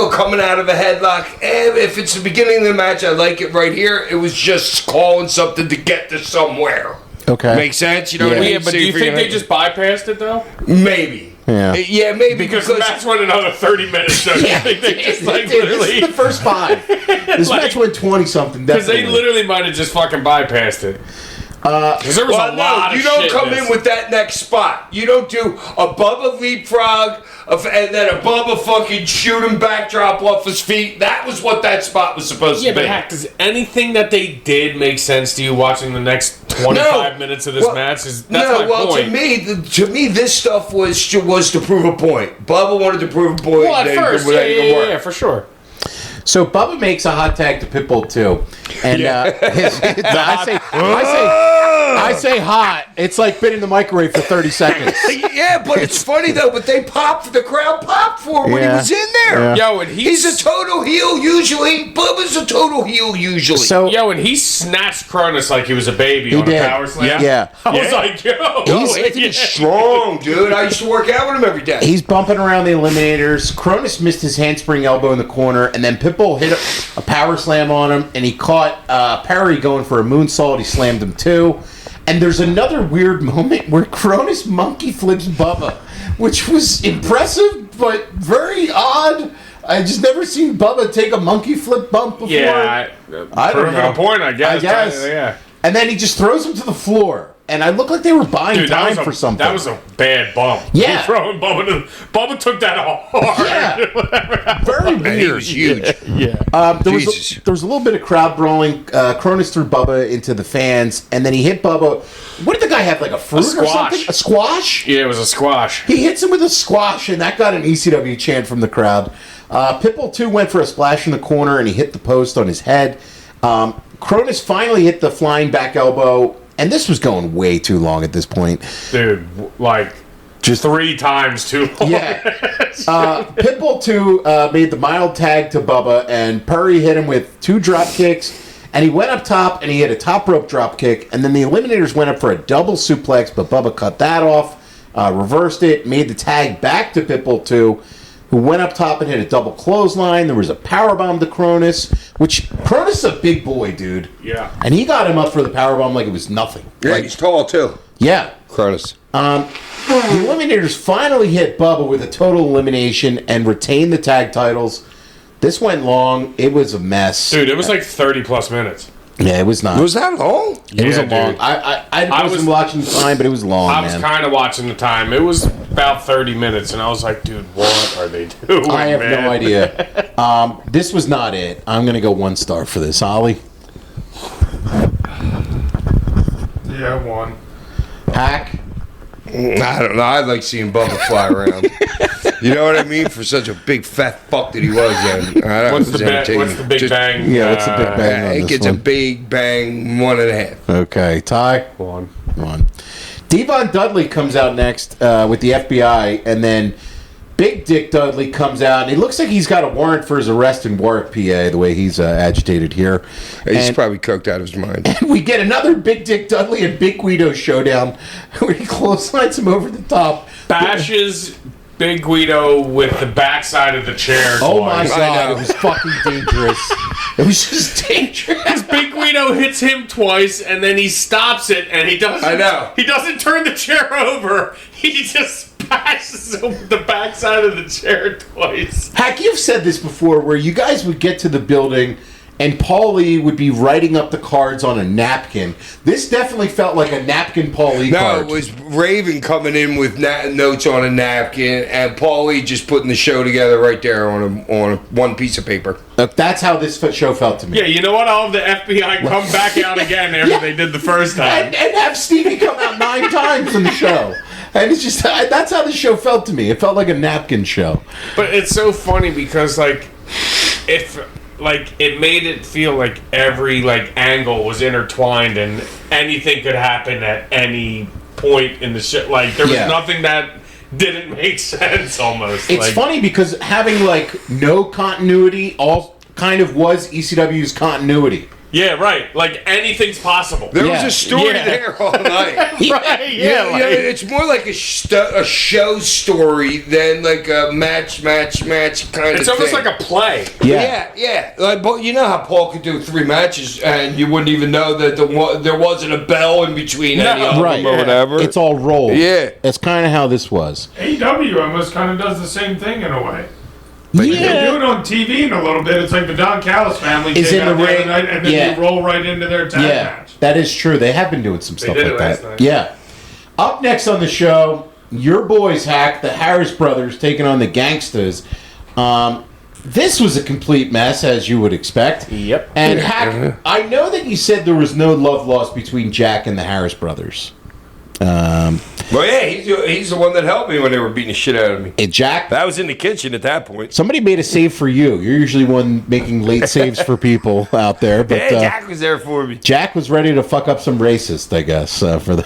coming out of a headlock. And if it's the beginning of the match, I like it right here. It was just calling something to get to somewhere. Okay. Makes sense? You know what I mean? Yeah, but do you think they just bypassed it though? Maybe. Yeah. Yeah, maybe Because the match went another 30 minutes. So Yeah. I think they just This literally. is the first 5. This match went 20-something. Because they literally might have just fucking bypassed it. Because there was a lot of you don't shit come this. in with that next spot. You don't do a Bubba leapfrog and then a Bubba fucking shoot him backdrop off his feet. That was what that spot was supposed Yeah, to be. but heck, does anything that they did make sense to you watching the next 25 minutes of this match? That's my point. to me, this stuff was to prove a point. Bubba wanted to prove a point. Well, at They- first, they didn't work. yeah, for sure. So Bubba makes a hot tag to Pitbull 2, and I say hot. It's like been in the microwave for 30 seconds. Yeah, but it's funny though. But the crowd popped for him when he Yeah. was in there. Yo, and He's a total heel usually. Bubba's a total heel usually. So and he snatched Cronus like he was a baby He on did. a power slam. Yeah. I was like, yo. Anthony's strong, dude. I used to work out with him every day. he's bumping around the Eliminators. Cronus missed his handspring elbow in the corner, and then Pitbull hit a power slam on him, and he caught Perry going for a moonsault. He slammed him too. And there's another weird moment where Cronus monkey flips Bubba, which was impressive but very odd. I just never seen Bubba take a monkey flip bump before. Yeah, I don't know. A point, I guess. I guess. Yeah. And then he just throws him to the floor. And I look like they were buying time for something. That was a bad bump. Yeah. Throwing Bubba took that hard. Yeah. Very weird. He was huge. There was a little bit of crowd brawling. Cronus threw Bubba into the fans, and then he hit Bubba. What did the guy have, like a fruit or something? A squash? Yeah, it was a squash. He hits him with a squash, and that got an ECW chant from the crowd. Pitbull 2 went for a splash in the corner, and he hit the post on his head. Cronus finally hit the flying back elbow, and this was going way too long at this point. Dude, like, just 3 times too long. Yeah. Pitbull 2 made the mild tag to Bubba, and Perry hit him with 2 drop kicks, and he went up top, and he hit a top rope drop kick, and then the Eliminators went up for a double suplex, but Bubba cut that off, reversed it, made the tag back to Pitbull 2, who went up top and hit a double clothesline. There was a powerbomb to Cronus, which Cronus is a big boy, dude. Yeah. And he got him up for the powerbomb like it was nothing. Yeah, like, he's tall too. Yeah. Cronus. The Eliminators finally hit Bubba with a total elimination and retained the tag titles. This went long. It was a mess. Dude, it was like 30 plus minutes. Yeah, it was not. Was that long? It was a dude. long. I wasn't watching the time, but it was long. I was kind of watching the time. It was about 30 minutes, and I was like, dude, what are they doing? I have no idea. This was not it. I'm gonna go 1 star for this. Ollie? Yeah, 1. Hack? I don't know. I like seeing Bubba fly around. You know what I mean? For such a big fat fuck that he was then. What's the big bang? Yeah, what's the big bang? I think it's a big bang 1.5. Okay, Ty? 1. Devon Dudley comes out next with the FBI, and then Big Dick Dudley comes out, and it looks like he's got a warrant for his arrest in Warwick, PA, the way he's agitated here. He's probably coked out of his mind. And we get another Big Dick Dudley and Big Guido showdown where he clotheslines him over the top. Bashes Big Guido with the backside of the chair. Oh my God, it was fucking dangerous. It was just dangerous. Big Guido hits him twice, and then he stops it, and he doesn't. I know. He doesn't turn the chair over. He just bashes him with the backside of the chair twice. Hack, you've said this before, where you guys would get to the building and Paulie would be writing up the cards on a napkin. This definitely felt like a napkin Paulie card. No, it was Raven coming in with notes on a napkin, and Paulie just putting the show together right there on one piece of paper. That's how this show felt to me. Yeah, you know what? I'll have the FBI come back out again after they did the first time. And have Stevie come out 9 times in the show. And it's just, that's how the show felt to me. It felt like a napkin show. But it's so funny because, like, it made it feel like every angle was intertwined and anything could happen at any point in the show. Like there was nothing that didn't make sense almost. It's funny because having no continuity all kind of was ECW's continuity. Yeah, right. Like anything's possible. There was a story there all night. Right, it's more like a show story than like a match kind of thing. It's almost like a play. Yeah. But you know how Paul could do 3 matches and you wouldn't even know that there wasn't a bell in between any of them or whatever. It's all rolled. Yeah. That's kind of how this was. AEW almost kind of does the same thing in a way. They do it on TV in a little bit. It's like the Don Callis family is in the ring, night, and then you roll right into their tag match. That is true. They have been doing some stuff like that. Night. Yeah. Up next on the show, your boys, Hack, the Harris brothers, taking on the Gangstas. This was a complete mess, as you would expect. Yep. And Hack, I know that you said there was no love lost between Jack and the Harris brothers. Well, yeah, he's the one that helped me when they were beating the shit out of me. Hey, Jack. I was in the kitchen at that point. Somebody made a save for you. You're usually one making late saves for people out there, but yeah, Jack was there for me. Jack was ready to fuck up some racist, I guess, for the.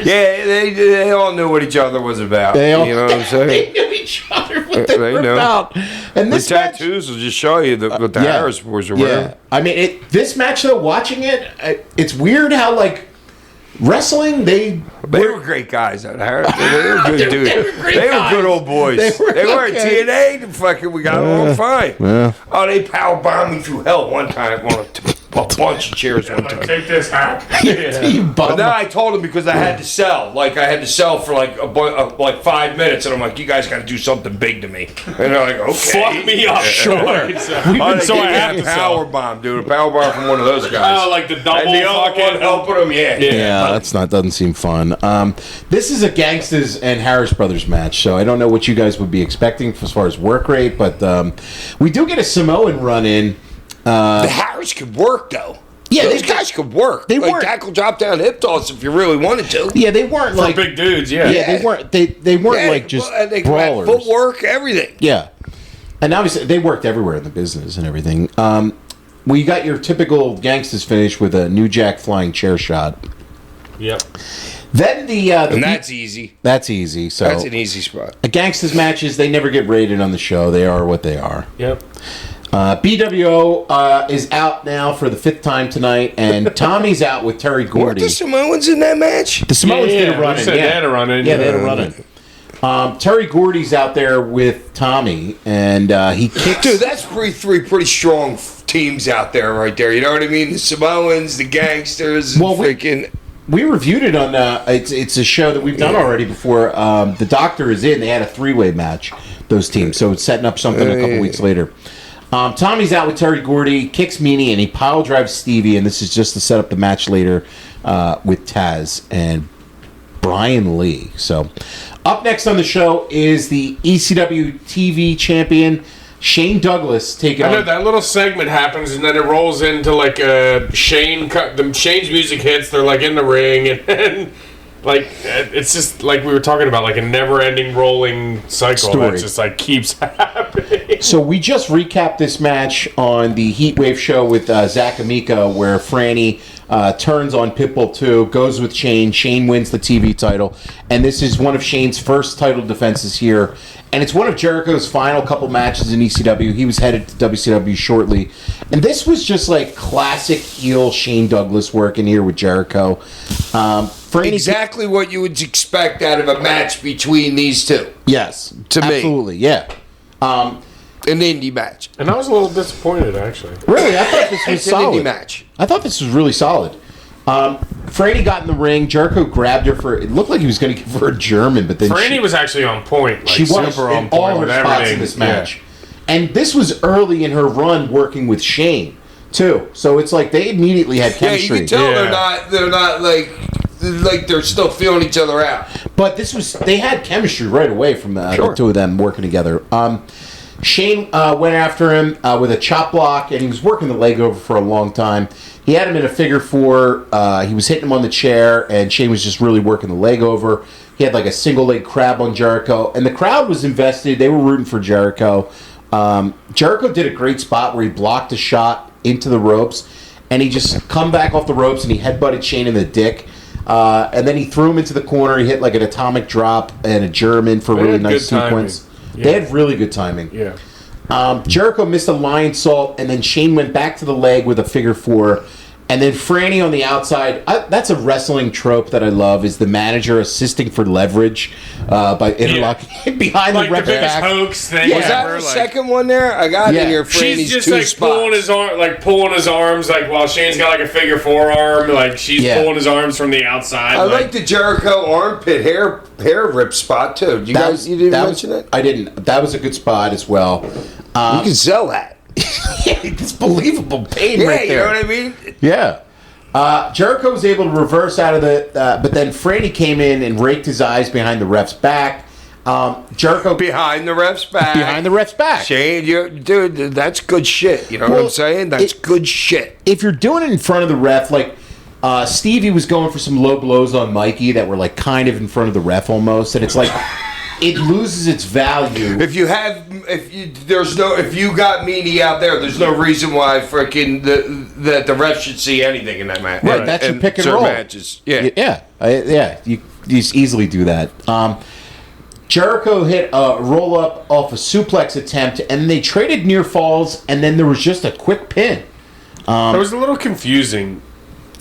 Yeah, they all knew what each other was about. You know what I'm saying? They knew each other what they were about. And this the tattoos will just show you what the Harris boys are wearing. I mean, this match though, watching it, it's weird how wrestling, they were great guys out there. They were good dudes. They were good old boys. They weren't TNA. Fucking, we got along fine. Yeah. Oh, they power bombed me through hell one time. a bunch of chairs one time. Take this hack. You But bum. then I told him because I had to sell. Like, I had to sell for like 5 minutes. And I'm like, you guys got to do something big to me. And they're like, okay. Fuck me up. Sure. So I have to a power bomb, dude. A power bomb from one of those guys. Oh, like the double and the other fucking one helping him, yeah. Yeah, doesn't seem fun. This is a Gangsters and Harris Brothers match, so I don't know what you guys would be expecting as far as work rate, but we do get a Samoan run in. The Harris could work, though. Yeah, those guys could work. They like weren't- tackle, drop down, hip toss if you really wanted to. Yeah, they weren't For like big dudes, yeah. Yeah, they weren't. They weren't like just they brawlers. footwork, everything. Yeah, and obviously they worked everywhere in the business and everything. Well, you got your typical Gangsters finish with a New Jack flying chair shot. Yep. Then And that's easy. That's easy. So That's an easy spot. the Gangsters matches, they never get rated on the show. They are what they are. Yep. BWO is out now for the 5th time tonight, and Tommy's out with Terry Weren't Gordy. the Samoans in that match? The Samoans did a run in. They had a run in. Yeah, they had a run in. Terry Gordy's out there with Tommy, and he kicks. Dude, that's three pretty strong teams out there right there. You know what I mean? The Samoans, the Gangsters, Well, freaking... We reviewed it on. It's a show that we've done already before. The Doctor is in. They had a 3-way match. Those teams. So it's setting up something a couple weeks later. Tommy's out with Terry Gordy, kicks Meanie, and he pile drives Stevie. And this is just to set up the match later with Taz and Brian Lee. So up next on the show is the ECW TV champion Shane Douglas taking I know on. that little segment happens, and then it rolls into like Shane's music hits. They're like in the ring, and like it's just like we were talking about, like a never-ending rolling cycle Story. that just like keeps happening. So we just recapped this match on the Heatwave show with Zach Amica, where Franny turns on Pitbull 2, goes with Shane. Shane wins the TV title, and this is one of Shane's first title defenses here. And it's one of Jericho's final couple matches in ECW. He was headed to WCW shortly. And this was just like classic heel Shane Douglas work in here with Jericho. For any Exactly what you would expect out of a match between these two. Yes. To me. Absolutely, yeah. An indie match. And I was a little disappointed, actually. Really, I thought this was It's an solid. indie match. I thought this was really solid. Franny got in the ring. Jericho grabbed her for. It looked like he was going to give her a German, but then Franny was actually on point. Like, she was super in on all point her with spots everything. in this match. And this was early in her run working with Shane too. So it's like they immediately had Yeah, you chemistry. can tell Yeah. they're not like they're still feeling each other out. But they had chemistry right away from the two of them working together. Shane went after him with a chop block, and he was working the leg over for a long time. He had him in a figure 4. He was hitting him on the chair, and Shane was just really working the leg over. He had like a single leg crab on Jericho, and the crowd was invested. They were rooting for Jericho. Jericho did a great spot where he blocked a shot into the ropes, and he just come back off the ropes, and he headbutted Shane in the dick. And then he threw him into the corner. He hit like an atomic drop and a German for a really had nice good timing. sequence. They had really good timing. Yeah. Jericho missed a lion salt, and then Shane went back to the leg with a figure 4. And then Franny on the outside. That's a wrestling trope that I love, is the manager assisting for leverage by interlocking behind Like the the rep's biggest back. hoax thing Yeah. Was that ever. the Like, second one there? I got Yeah. in here. she's Franny's just two like spots. pulling his arms, like while Shane's got like a figure 4 arm, like she's Yeah. pulling his arms from the outside. I like the Jericho armpit hair rip spot too. You didn't mention it? I didn't. That was a good spot as well. You can sell that. It's believable pain Yeah, right you know there. what I mean? Yeah. Jericho was able to reverse out of the, but then Franny came in and raked his eyes behind the ref's back. Jericho Behind the ref's back. behind the ref's back. Shane, dude, that's good shit. You know what Well, I'm saying? That's good shit. If you're doing it in front of the ref, like Stevie was going for some low blows on Mikey that were like kind of in front of the ref almost, and it's like it loses its value. If you got Meanie out there, there's no reason why freaking that the ref should see anything in that match. Right, that's your pick and certain roll. matches. Yeah. Yeah. You just easily do that. Jericho hit a roll up off a suplex attempt, and they traded near falls, and then there was just a quick pin. It was a little confusing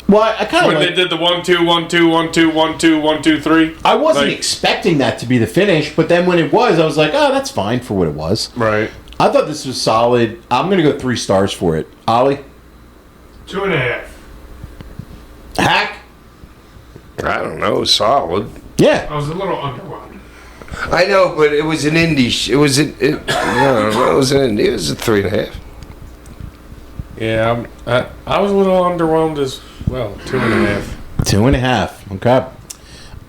Well, I kind of when they did the 1 2 1 2 1 2 1 2 1 2 3. I wasn't like- expecting that to be the finish, but then when it was, I was like, oh, that's fine for what it was. Right. I thought this was solid. I'm going to go 3 stars for it. Ollie? 2.5. Hack? I don't know, solid. Yeah. I was a little underwhelmed. I know, but it was an indie. It was an. It was an indie. It was a 3.5. Yeah, I was a little underwhelmed as well. 2.5. 2.5. Okay.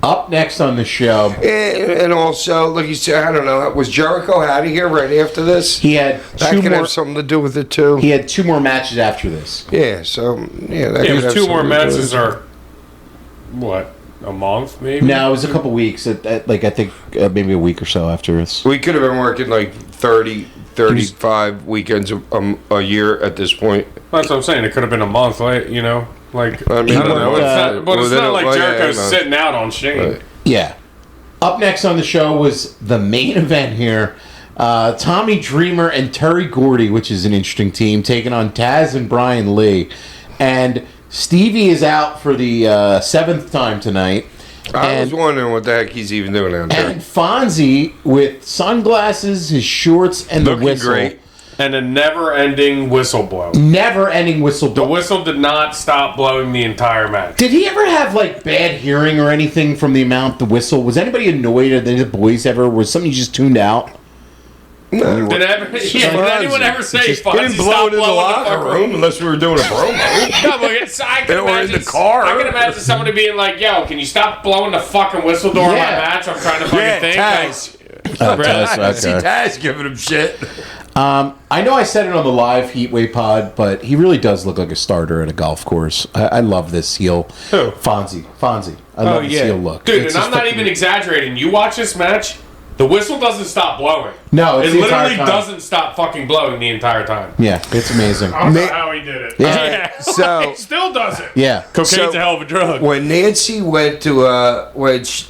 Up next on the show, And also, like you said, I don't know. Was Jericho out of here right after this? he had That two could more. have something to do with it too. He had 2 more matches after this. Yeah. So yeah, that It could was have 2 more something to do with matches it. or what? A month maybe? No, it was a couple weeks. Like I think maybe a week or so after this. We could have been working like 30, 35 weekends a year at this point. That's what I'm saying. It could have been a month, like, you know? Like, I mean, I don't know. It's not like Jericho's yeah, sitting out on Shane. Right. Yeah. Up next on the show was the main event here. Tommy Dreamer and Terry Gordy, which is an interesting team, taking on Taz and Brian Lee. And Stevie is out for the 7th time tonight. I was wondering what the heck he's even doing out there. And Fonzie with sunglasses, his shorts, and Looking the whistle. great. And a never-ending whistle blow. Never-ending whistle. The whistle did not stop blowing the entire match. Did he ever have like bad hearing or anything from the amount the whistle? Was anybody annoyed at the boys ever? Was something just tuned out? Did anyone ever say He Fonzie didn't blow stopped it in the blowing locker fucking room unless we were doing a promo. No, but I can Or in imagine the car. I can imagine somebody being like, "Yo, can you stop blowing the fucking whistle during my match? I'm trying to fucking think." Taz. I see Taz giving him shit. I know I said it on the live Heatwave pod, but he really does look like a starter at a golf course. I love this heel. Who? Fonzie. I love this heel look. Dude, It's and just I'm not fucking- even exaggerating. You watch this match, the whistle doesn't stop blowing. No, it's it the entire literally time. doesn't stop fucking blowing the entire time. Yeah, it's amazing. I don't know how he did it. Yeah. So He still does it. Yeah. Cocaine's So- a hell of a drug. when Nancy went to when she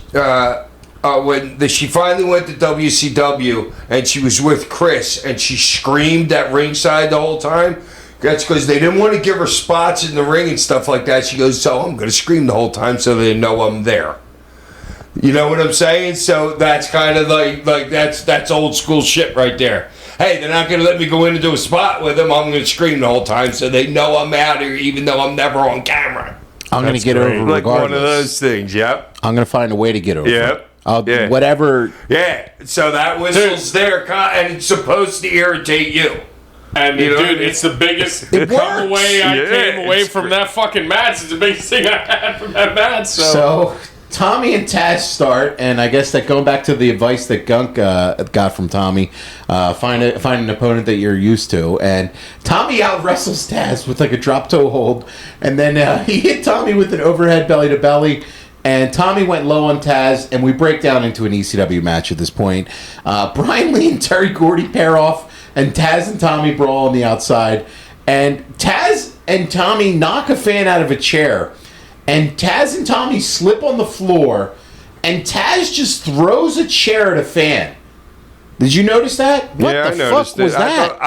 finally went to WCW and she was with Chris and she screamed at ringside the whole time. That's because they didn't want to give her spots in the ring and stuff like that. She goes, "So I'm going to scream the whole time so they know I'm there." You know what I'm saying? So that's kind of like that's old school shit right there. Hey, they're not going to let me go in and do a spot with them. I'm going to scream the whole time so they know I'm out here, even though I'm never on camera. I'm going to get great. over Like regardless. one of those things. Yep. I'm going to find a way to get over Yep. it. I'll Yeah. whatever. Yeah, so that whistle's there, and it's supposed to irritate you. And You know what I dude, mean? it's the biggest It come works. away I Yeah, came away it's from great. that fucking match. It's the biggest thing I had from that match. So Tommy and Taz start, and I guess that going back to the advice that Gunk got from Tommy, find an opponent that you're used to, and Tommy out wrestles Taz with like a drop toe hold, and then he hit Tommy with an overhead belly to belly. And Tommy went low on Taz, and we break down into an ECW match at this point. Brian Lee and Terry Gordy pair off, and Taz and Tommy brawl on the outside. And Taz and Tommy knock a fan out of a chair. And Taz and Tommy slip on the floor, and Taz just throws a chair at a fan. Did you notice that? What Yeah, the I noticed fuck was it. that?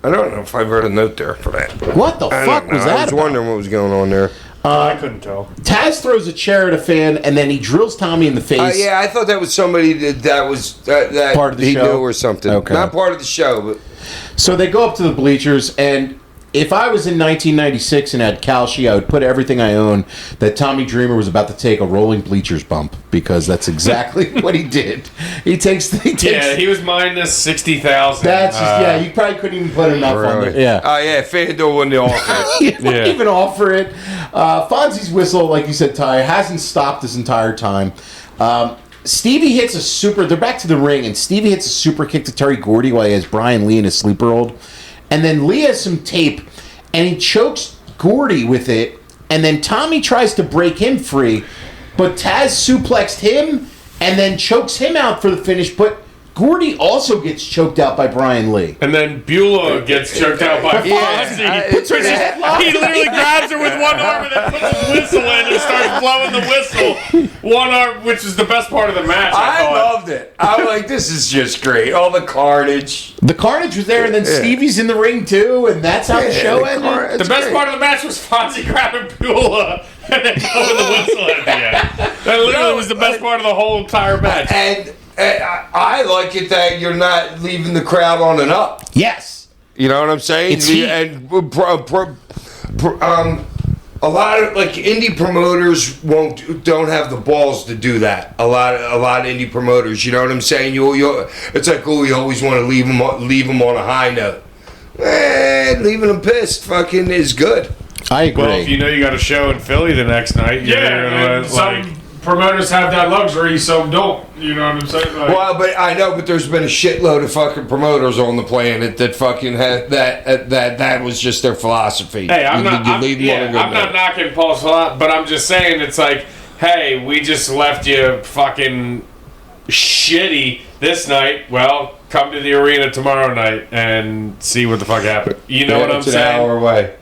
I don't know if I wrote a note there for that. What the I fuck don't know. was that I was about? wondering what was going on there. I couldn't tell. Taz throws a chair at a fan, and then he drills Tommy in the face. Yeah, I thought that was somebody that was that Part of the he show? knew or something. Okay. Not part of the show, but So they go up to the bleachers, and if I was in 1996 and had Calci, I would put everything I own that Tommy Dreamer was about to take a rolling bleachers bump, because that's exactly what he did. He takes. Yeah, he was minus 60,000. That's just, you probably couldn't even put enough on there. Yeah. Oh yeah, FanDuel wouldn't offer it. He wouldn't even offer it. Fonzie's whistle, like you said, Ty, hasn't stopped this entire time. Stevie hits a super. They're back to the ring, and Stevie hits a super kick to Terry Gordy while he has Brian Lee in his sleeper hold. And then Lee has some tape, and he chokes Gordy with it. And then Tommy tries to break him free, but Taz suplexed him and then chokes him out for the finish. But Gordy also gets choked out by Brian Lee. And then Beulah gets choked out by Fonzie. Puts her in a headlock. He literally grabs her with one arm and then puts his whistle in and starts blowing the whistle. One arm, which is the best part of the match, I I thought. loved it. I'm like, this is just great. All the carnage. The Carnage was there, and then Stevie's in the ring too, and that's how the show ended. The best part of the match was Fonzie grabbing Beulah and then blowing the whistle at the end. That literally was the best part of the whole entire match. And I like it that you're not leaving the crowd on and up. Yes. You know what I'm saying? It's heat. And A lot of like indie promoters don't have the balls to do that. A lot of indie promoters, you know what I'm saying? It's like, oh, you always want to leave them on a high note. Leaving them pissed fucking is good. I agree. Well, if you know you got a show in Philly the next night, some promoters have that luxury, some don't. You know what I'm saying? Like, Well, but I know, but there's been a shitload of fucking promoters on the planet that fucking had that was just their philosophy. Hey, I'm You not leave them on a good note. knocking Paul's lot, but I'm just saying it's like, hey, we just left you fucking shitty this night. Well, come to the arena tomorrow night and see what the fuck happened. You know what I'm It's an saying? hour away.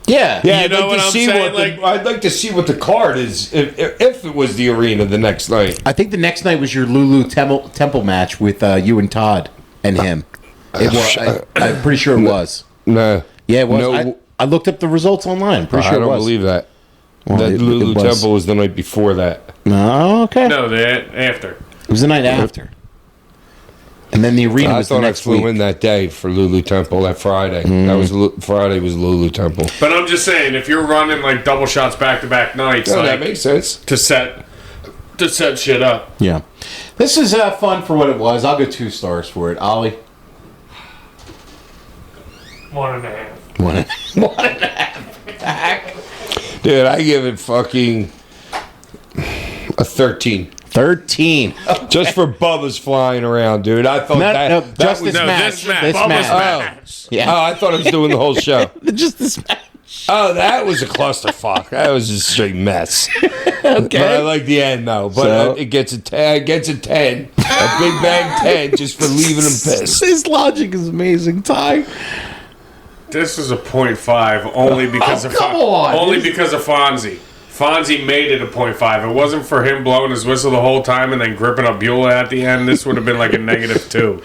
Yeah. You know what I'm saying? I'd like to see what the card is if it was the arena the next night. I think the next night was your Lulu Temple match with you and Todd and him. It was. I'm pretty sure it was. No. Yeah, it was. No. I looked up the results online. Pretty sure I it don't was. believe that. Well, That it Lulu was. Temple was the night before that. No, okay. No, after. It was the night after. And then the arena I was the thought I next flew week. in that day for Lulu Temple that Friday. That was Friday was Lulu Temple. But I'm just saying, if you're running like double shots back-to-back nights, No, like, that makes sense. to set shit up. Yeah. This is fun for what it was. I'll go 2 stars for it. Ollie? 1.5. 1.5. Dude, I give it fucking a 13. 13. Just for Bubba's flying around, dude. I thought that just was... this match. this match. This Bubba's match. Oh. Yeah. Oh, I thought I was doing the whole show. Just this match. Oh, that was a clusterfuck. That was a straight mess. Okay. But I like the end, though. But So- it gets a 10. It gets a 10. A Big Bang 10 just for leaving him pissed. His logic is amazing, Ty. This is a 0.5 only because of come on. only because of Fonzie. Fonzie made it a 0.5. It wasn't for him blowing his whistle the whole time and then gripping up Beulah at the end. This would have been like a -2.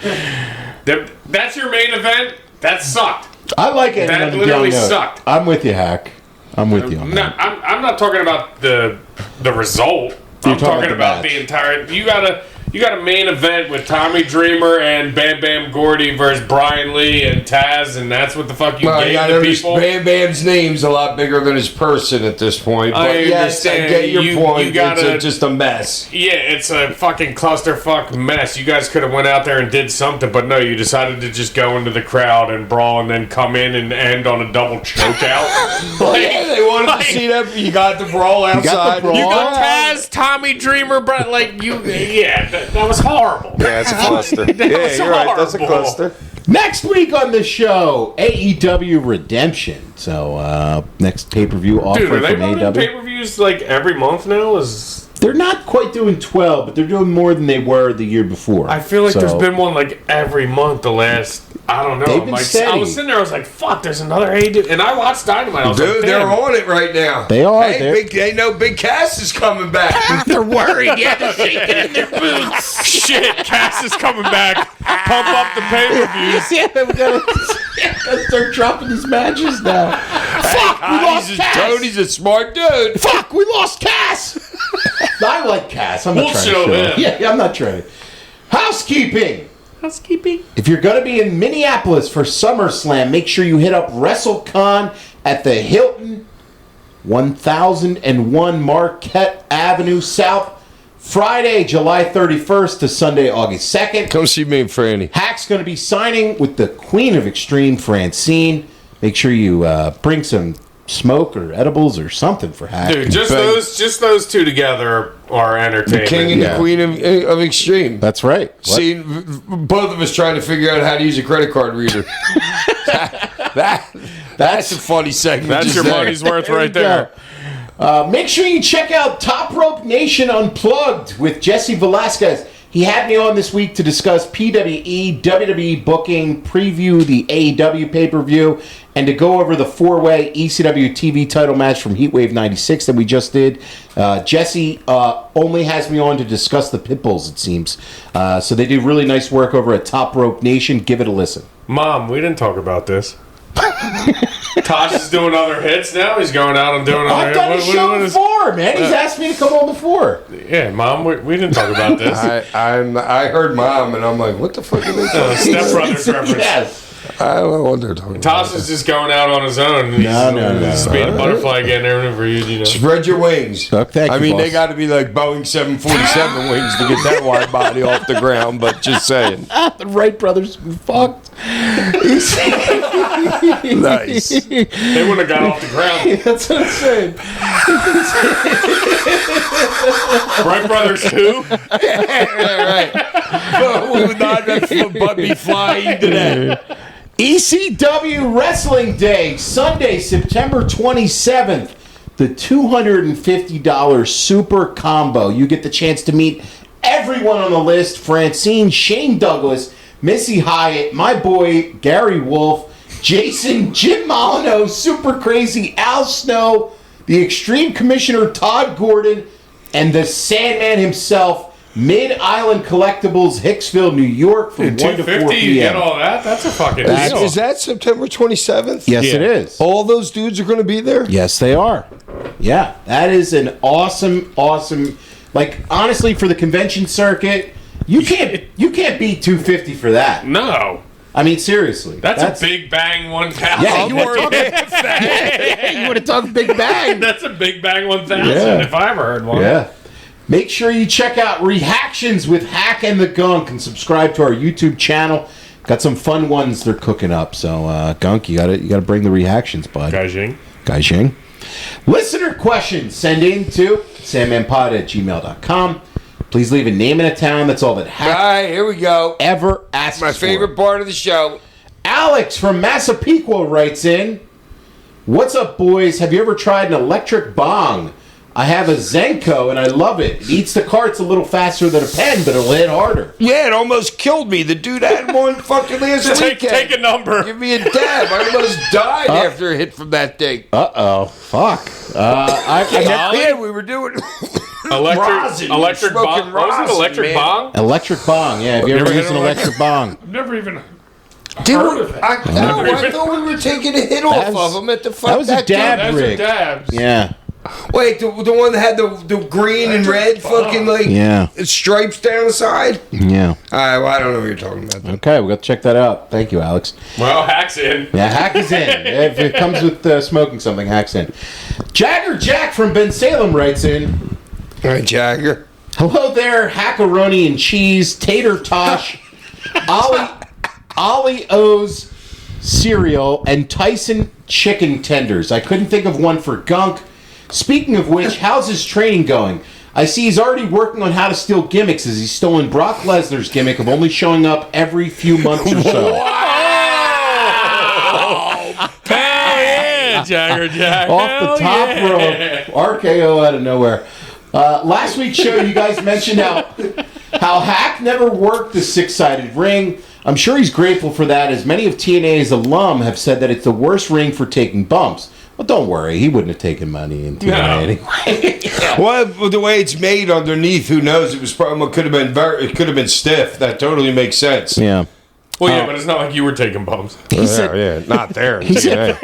That's your main event? That sucked. I like it. That literally sucked. I'm with you, Hack. I'm with you on No, that. I'm not talking about the result. I'm talking about the entire. You got a main event with Tommy Dreamer and Bam Bam Gordy versus Brian Lee and Taz, and that's what the fuck you Well, gave yeah, the people. Bam Bam's name's a lot bigger than his person at this point. But I yes, I understand. get your You point. gotta- It's just a mess. Yeah, it's a fucking clusterfuck mess. You guys could have went out there and did something, but no, you decided to just go into the crowd and brawl and then come in and end on a double chokeout. Yeah, they wanted to see that. You got the brawl outside. brawl. You got Taz, Tommy Dreamer, but like that was horrible. Yeah, it's a cluster. Yeah, you're right. That's a horrible. cluster. Next week on the show, AEW Redemption. So, next pay-per-view offer Dude, are they from running AEW. pay-per-views like every month now? They're not quite doing 12, but they're doing more than they were the year before. I feel like So, there's been one like every month the last. I don't know. They've been I steady. was sitting there. I was like, "Fuck!" There's another AEW, and I watched Dynamite. I was Dude, like, they're "Damn." on it right now. They are. Hey, they know Big Cass is coming back. They're worried. Yeah, they're shaking in their boots. Shit, Cass is coming back. Pump up the pay-per-views. Yeah, we gotta start dropping these matches now. Fuck, we lost Cass. Tony's a smart dude. Fuck, we lost Cass. I like Cass. I'm not We'll trying show to him. Yeah, I'm not trying. Housekeeping. If you're going to be in Minneapolis for SummerSlam, make sure you hit up WrestleCon at the Hilton, 1001 Marquette Avenue South, Friday, July 31st to Sunday, August 2nd. Come see me and Franny. Hack's going to be signing with the Queen of Extreme, Francine. Make sure you bring some smoke or edibles or something for Hack. Dude, just those two together are entertaining. The king and the queen of extreme. That's right. What? Seeing both of us trying to figure out how to use a credit card reader. That's a funny segment. That's just your there. money's worth There right we go. there. Make sure you check out Top Rope Nation Unplugged with Jesse Velasquez. He had me on this week to discuss PWE, WWE booking, preview the AEW pay-per-view, and to go over the four-way ECW TV title match from Heatwave 96 that we just did. Jesse only has me on to discuss the Pitbulls, it seems. So they do really nice work over at Top Rope Nation. Give it a listen. Mom, we didn't talk about this. Tosh is doing other hits now. He's going out and doing other I've hits. done his show before, man. He's asked me to come on before. Yeah, Mom, we didn't talk about this. I heard mom and I'm like, what the fuck are they talking Step Brothers reference. Yes. I don't know what they're talking Toss about. is just going out on his own. And No. He's being a butterfly again there for you know. Spread your wings. Oh, thank I you, mean, boss. they got to be like Boeing 747 wings to get that wide body off the ground, but just saying. The Wright brothers fucked. Nice. They wouldn't have got off the ground. That's what I'm saying. Wright Brothers 2? Right. But we would not but be flying today. ECW Wrestling Day, Sunday, September 27th. The $250 super combo. You get the chance to meet everyone on the list. Francine, Shane Douglas, Missy Hyatt, my boy Gary Wolf, Jason, Jim Molyneux, Super Crazy, Al Snow, the Extreme Commissioner Todd Gordon, and the Sandman himself, Mid-Island Collectibles, Hicksville, New York, from 1 to 4 250, p.m. you get all that? That's a fucking Is, deal. is that September 27th? Yes, it is. All those dudes are going to be there? Yes, they are. Yeah, that is an awesome. Like, honestly, for the convention circuit, you can't beat 250 for that. No. I mean, seriously, That's a Big Bang 1000. Yeah, you want to talk Big Bang? That's a Big Bang 1000 Yeah. if I ever heard one. Yeah. Make sure you check out Reactions with Hack and the Gunk and subscribe to our YouTube channel. Got some fun ones they're cooking up. So, Gunk, you gotta bring the reactions, bud. Gaijing. Listener questions, send in to sandmanpod@gmail.com. Please leave a name and a town. That's all that Hack All right, here we go. ever asks My favorite for. part of the show. Alex from Massapequa writes in, "What's up, boys? Have you ever tried an electric bong? I have a Zenko and I love it. It eats the carts a little faster than a pen, but it'll hit harder." Yeah, it almost killed me. The dude had one fucking last weekend. Take a number. Give me a dab. I almost died after a hit from that thing. Uh-oh. Fuck. Yeah, we were doing rosin. Electric Smoking bong. What was it? rosin, Electric man. bong? Electric bong, yeah. Have you ever Never used hit an an electric bong? I've never even Dude, heard of it. I thought we were taking a hit off of him at the fuck. that was a dab Those rig. are dabs. Yeah. Wait, the one that had the green and red fucking like Yeah. stripes down the side? Yeah. All right, well, I don't know what you're talking about. Then. Okay, we'll have to check that out. Thank you, Alex. Well, Hack's in. Yeah, Hack is in. If it comes with smoking something, Hack's in. Jagger Jack from Ben Salem writes in, All right, Jagger. "Hello there, Hackaroni and cheese, tater tosh, Ollie O's cereal, and Tyson chicken tenders. I couldn't think of one for Gunk. Speaking of which, how's his training going? I see he's already working on how to steal gimmicks, as he's stolen Brock Lesnar's gimmick of only showing up every few months or so." Yeah, Jagger Jack. Off the top rope, RKO out of nowhere. Last week's show, you guys mentioned how Hack never worked the six-sided ring. I'm sure he's grateful for that, as many of TNA's alum have said that it's the worst ring for taking bumps. Well, don't worry, he wouldn't have taken money in TNA anyway. Well, the way it's made underneath, who knows? It was probably could have been stiff. That totally makes sense. Yeah. Well, yeah, but it's not like you were taking bumps. He said, yeah, not there. He said-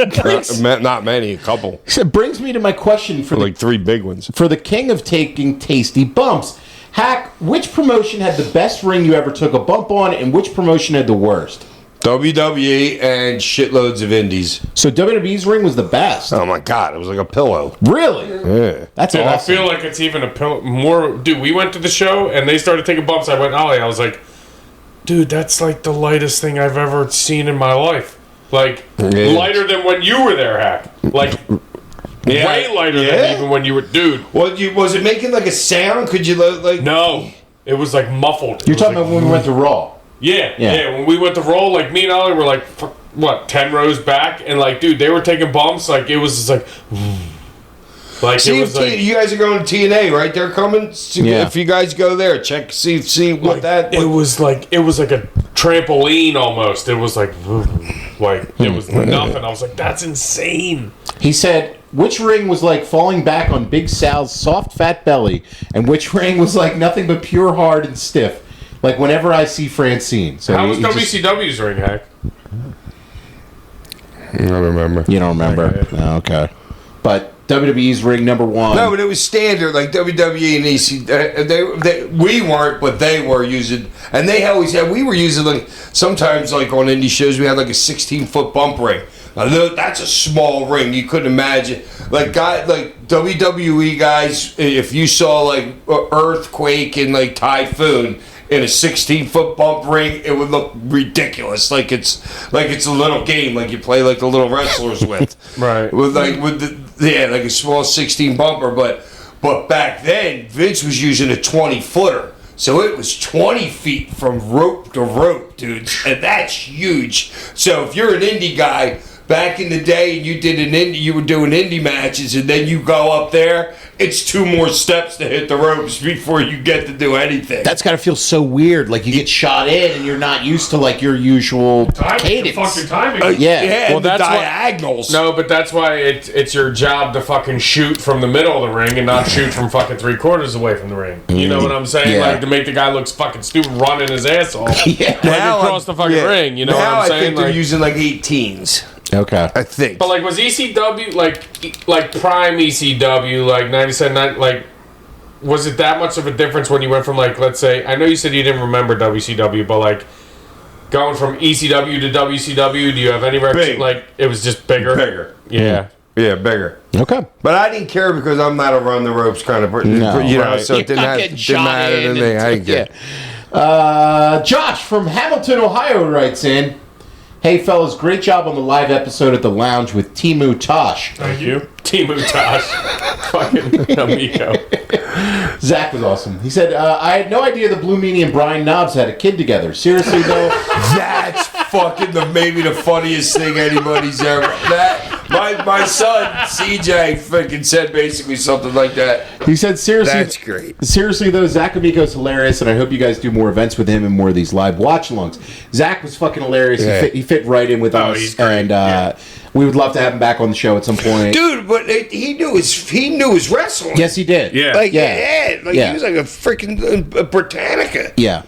not many, a couple, he said, brings me to my question for like 3 big ones. for the king of taking tasty bumps. Hack, which promotion had the best ring you ever took a bump on, and which promotion had the worst? WWE and shitloads of indies. So WWE's ring was the best. Oh my god, it was like a pillow. Really? Yeah. That's Dude, awesome. I feel like it's even more. Dude, we went to the show and they started taking bumps. I went, Ollie. I was like, dude, that's like the lightest thing I've ever seen in my life. Like, lighter than when you were there, Hack. Like, way lighter than even when you were. Dude. Was it making like a sound? Could you like? No. It was like muffled. You're talking about when we went to Raw. Yeah. When we went to roll, like, me and Ollie were like, 10 rows back? And, like, dude, they were taking bumps. Like, it was just like. Like, See, it was like. you guys are going to TNA, right? They're coming. Yeah. If you guys go there, check, see what Like, that. it was like a trampoline almost. It was like it was nothing. I was like, that's insane. He said, which ring was like falling back on Big Sal's soft, fat belly, and which ring was like nothing but pure, hard, and stiff? Like whenever I see Francine. So How was he just- WCW's ring, Hack? I don't remember. You don't remember? Oh, okay. But WWE's ring number 1. No, but it was standard, like WWE and EC. We weren't, but they were using, and they always had. We were using like sometimes like on indie shows we had like a 16-foot bump ring. Now, that's a small ring. You couldn't imagine like WWE guys. If you saw like Earthquake and like Typhoon in a 16-foot bump ring, it would look ridiculous. Like it's a little game, like you play like the little wrestlers with, Right? Like a small 16 bumper. But back then, Vince was using a 20-footer, so it was 20 feet from rope to rope, dude, and that's huge. So if you're an indie guy. Back in the day, you were doing indie matches, and then you go up there. It's 2 more steps to hit the ropes before you get to do anything. That's gotta feel so weird. Like you get shot in, and you're not used to like your usual cadence. Fucking timing. Yeah. Well, that's diagonals. No, but that's why it's your job to fucking shoot from the middle of the ring and not shoot from fucking 3/4 away from the ring. You know what I'm saying? Yeah. Like to make the guy look fucking stupid running his ass off. Yeah. Like across the fucking ring. You know what I'm saying? I think they're Like, using like 18s. Okay. I think. but like was ECW like prime ECW like 97 like was it that much of a difference when you went from like let's say I know you said you didn't remember WCW but like going from ECW to WCW do you have any recollection like it was just bigger? Yeah. Yeah, bigger. Okay. But I didn't care because I'm not a run the ropes kind of person. No, you know, right. so it didn't matter to me. I didn't care. Josh from Hamilton, Ohio writes in, "Hey fellas, great job on the live episode at the lounge with Timu Tosh." Thank you. Timu Tosh. Fucking amigo. Zach was awesome. He said, "I had no idea the Blue Meanie and Brian Knobs had a kid together. Seriously though, That's fucking maybe the funniest thing anybody's ever. My son CJ fucking said basically something like that. he said seriously. That's great. Seriously though, Zach Amico's hilarious, and I hope you guys do more events with him and more of these live watch-alongs. Zach was fucking hilarious. Yeah. He fit right in with us, he's great. and we would love to have him back on the show at some point. Dude, but he knew his wrestling. Yes, he did. Yeah. Like, Yeah. he was like a freaking Britannica. Yeah.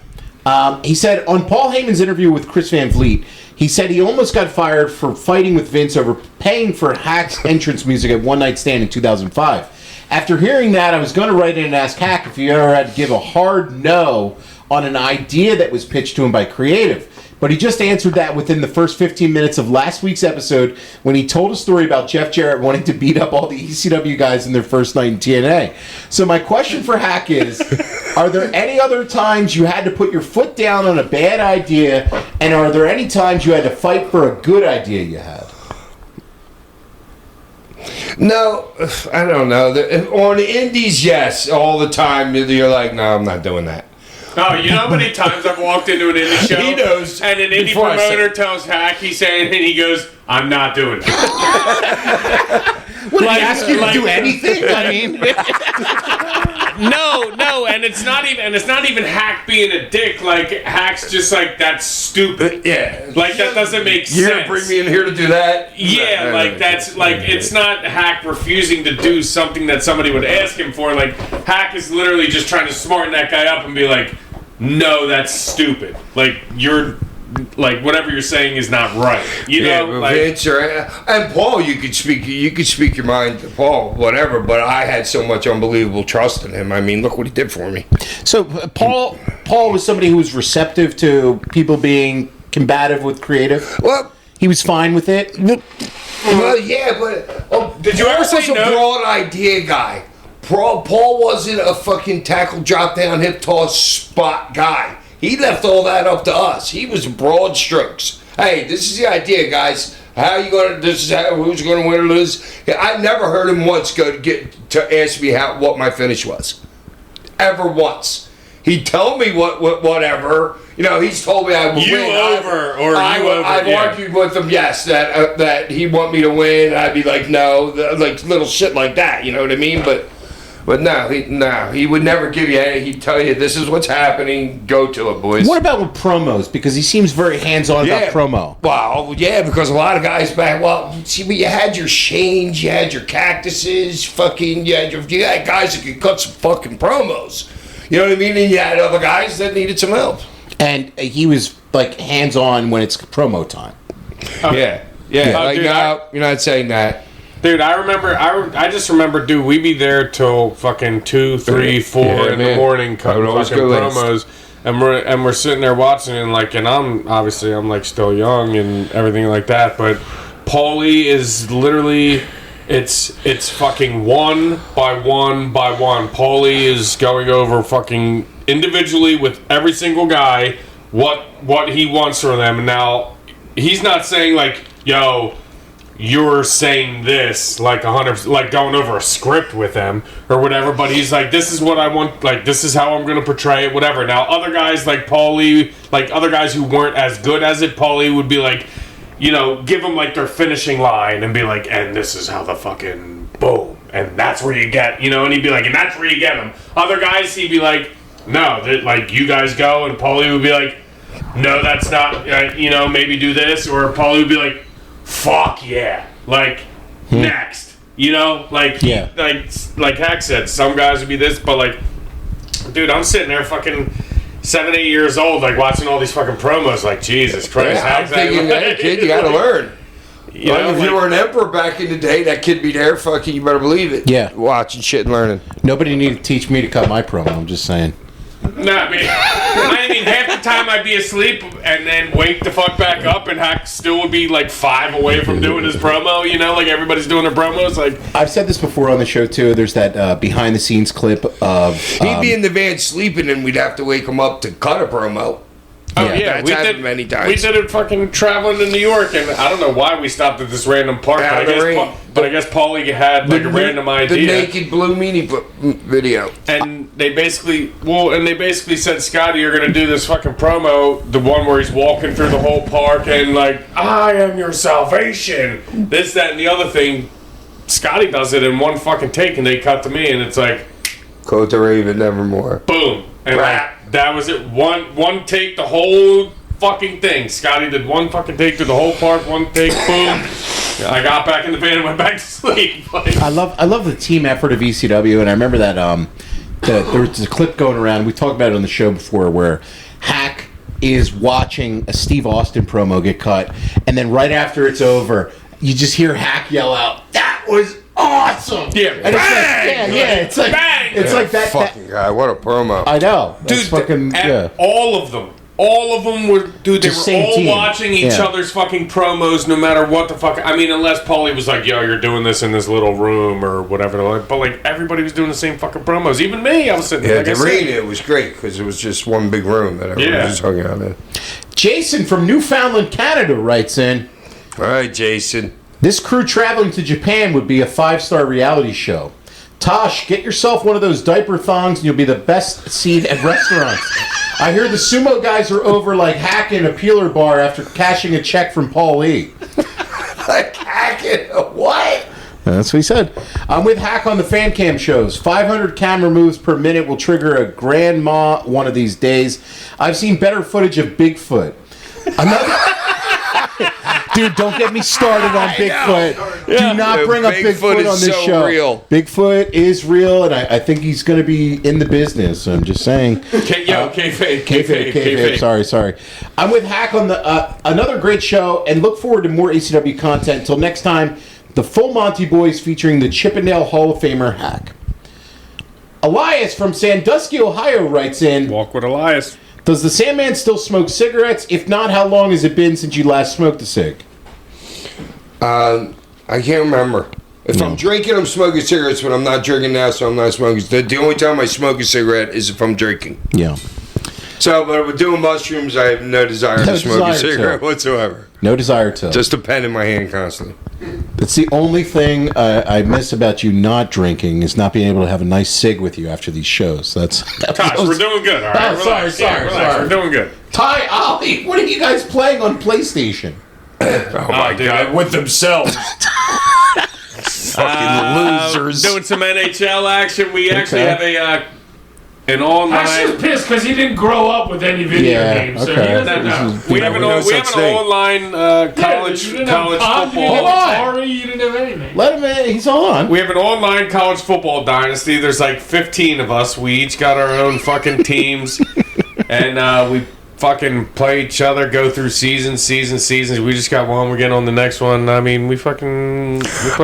He said on Paul Heyman's interview with Chris Van Vliet, he said he almost got fired for fighting with Vince over paying for Hack's entrance music at One Night Stand in 2005. After hearing that, I was going to write in and ask Hack if he ever had to give a hard no on an idea that was pitched to him by creative. But he just answered that within the first 15 minutes of last week's episode when he told a story about Jeff Jarrett wanting to beat up all the ECW guys in their first night in TNA. So my question for Hack is, are there any other times you had to put your foot down on a bad idea, and are there any times you had to fight for a good idea you had? No, I don't know. On the indies, yes, all the time. You're like, no, I'm not doing that. Oh, you know how many times I've walked into an indie show? He knows. And an indie Before I say- promoter tells Hack, he's saying, and he goes, I'm not doing it. What, did he ask you to do anything? I mean... No, and it's not even Hack being a dick. Like Hack's just like that's stupid. Yeah. Like that doesn't make sense. You're going to bring me in here to do that? Yeah, like that's like it's not Hack refusing to do something that somebody would ask him for. Like Hack is literally just trying to smarten that guy up and be like, no, that's stupid. Like you're like whatever you're saying is not right. You know, but like Vince and Paul, you could speak your mind to Paul, whatever. But I had so much unbelievable trust in him. I mean, look what he did for me. So Paul was somebody who was receptive to people being combative with creative. Well, He was fine with it. well, yeah, but Did you ever say Paul was a no? broad idea guy. Paul wasn't a fucking tackle, drop down, hip toss spot guy. He left all that up to us. He was broad strokes. Hey, this is the idea, guys. How you gonna? This is who's gonna win or lose. I never heard him once go to ask me what my finish was. Ever once. He'd tell me whatever. You know, he's told me I would You win. over, or you over, I've yeah. argued with him, yes, that he'd want me to win. And I'd be like, no, like little shit like that. You know what I mean? But no, he would never give you. Hey, he'd tell you this is what's happening. Go to it, boys. What about with promos? Because he seems very hands-on about promo. Well, yeah, because a lot of guys back. Well, see, you had your Shanes, you had your Cactuses, fucking, you had guys that could cut some fucking promos. You know what I mean? And you had other guys that needed some help. And he was like hands-on when it's promo time. Yeah. Oh, Like, dude, no, you're not saying that. Dude, I remember. I just remember, dude. We'd be there till fucking 2, 3, 4 in the morning cutting fucking promos, and we're sitting there watching, and I'm like still young and everything like that, but Paulie is literally. It's fucking one by one by one. Paulie is going over fucking individually with every single guy what he wants from them. And now he's not saying like, yo, you're saying this like 100, like going over a script with them or whatever. But he's like, this is what I want. Like, this is how I'm gonna portray it. Whatever. Now other guys like Paulie, like other guys who weren't as good as it, Paulie would be like, you know, give them like their finishing line and be like, and this is how the fucking boom, and that's where you get, you know, and he'd be like, and that's where you get them. Other guys, he'd be like, no, like you guys go, and Paulie would be like, no, that's not, you know, maybe do this, or Paulie would be like, fuck yeah, like next, you know, like yeah, like Hack said, some guys would be this, but like, dude, I'm sitting there fucking 7, 8 years old, like watching all these fucking promos, like Jesus Christ. Yeah, I'm thinking, hey kid, you gotta learn. You know, if you were an emperor back in the day, that kid be there, fucking, you better believe it. Yeah. Watching shit and learning. Nobody need to teach me to cut my promo, I'm just saying. Nah, I mean, half the time I'd be asleep and then wake the fuck back up, and Hack still would be like 5 away from doing his promo, you know, like everybody's doing their promos. Like, I've said this before on the show too. There's that behind the scenes clip of he'd be in the van sleeping, and we'd have to wake him up to cut a promo. oh yeah, That's happened many times. We did it fucking traveling to New York, and I don't know why we stopped at this random park, but I guess Paulie had like a random idea. The naked blue meanie video. And they basically said, Scotty, you're gonna do this fucking promo, the one where he's walking through the whole park and like, I am your salvation. This, that, and the other thing. Scotty does it in one fucking take, and they cut to me, and it's like, Quote the Raven, nevermore. boom, and Right. that was it. One take, the whole fucking thing. Scotty did one fucking take through the whole park, one take, boom. I got back in the van and went back to sleep. Like, I love the team effort of ECW, and I remember that there was a clip going around. We talked about it on the show before, where Hack is watching a Steve Austin promo get cut, and then right after it's over, you just hear Hack yell out, "That was awesome!" Yeah, and it's like, bang! it's like that. Fucking guy, what a promo. I know, dude, that's fucking all of them. All of them were, dude, they Just were same all team. watching each other's fucking promos no matter what the fuck. I mean, unless Paulie was like, yo, you're doing this in this little room or whatever. But, like, everybody was doing the same fucking promos. Even me, I was sitting there. Yeah, the arena, it was great because it was just one big room that everyone was just hung out in. Jason from Newfoundland, Canada writes in, All right, Jason. this crew traveling to Japan would be a 5-star reality show. Tosh, get yourself one of those diaper thongs and you'll be the best seen at restaurants. I hear the sumo guys are over like hacking a peeler bar after cashing a check from Paul Lee. Like hacking? What? That's what he said. I'm with Hack on the fan cam shows. 500 camera moves per minute will trigger a grandma one of these days. I've seen better footage of Bigfoot. Dude, don't get me started on Bigfoot. Do not bring up Bigfoot on this show. Real. Bigfoot is real, and I think he's going to be in the business. I'm just saying. Kayfabe. Sorry. I'm with Hack on the another great show, and look forward to more ECW content. Until next time, the Full Monty Boys featuring the Chippendale Hall of Famer Hack. Elias from Sandusky, Ohio writes in, Walk with Elias. does the Sandman still smoke cigarettes? If not, how long has it been since you last smoked a cig? I can't remember. If I'm drinking, I'm smoking cigarettes, but I'm not drinking now, so I'm not smoking. The only time I smoke a cigarette is if I'm drinking. Yeah. So, but with doing mushrooms, I have no desire to smoke a cigarette whatsoever. No desire to. Just a pen in my hand constantly. It's the only thing I miss about you not drinking is not being able to have a nice cig with you after these shows. Tosh, we're doing good. All right, relax. Sorry. We're doing good. Ty, Ollie, what are you guys playing on PlayStation? Oh my God, with themselves. Fucking losers. Doing some NHL action. We actually have an online. I'm just pissed because he didn't grow up with any video games. So he doesn't know. We have an online college football. Sorry, you didn't have anything. Let him in. He's on. We have an online college football dynasty. There's like 15 of us. We each got our own fucking teams, and fucking play each other, go through seasons. We just got one. We're getting on the next one. I mean, we play.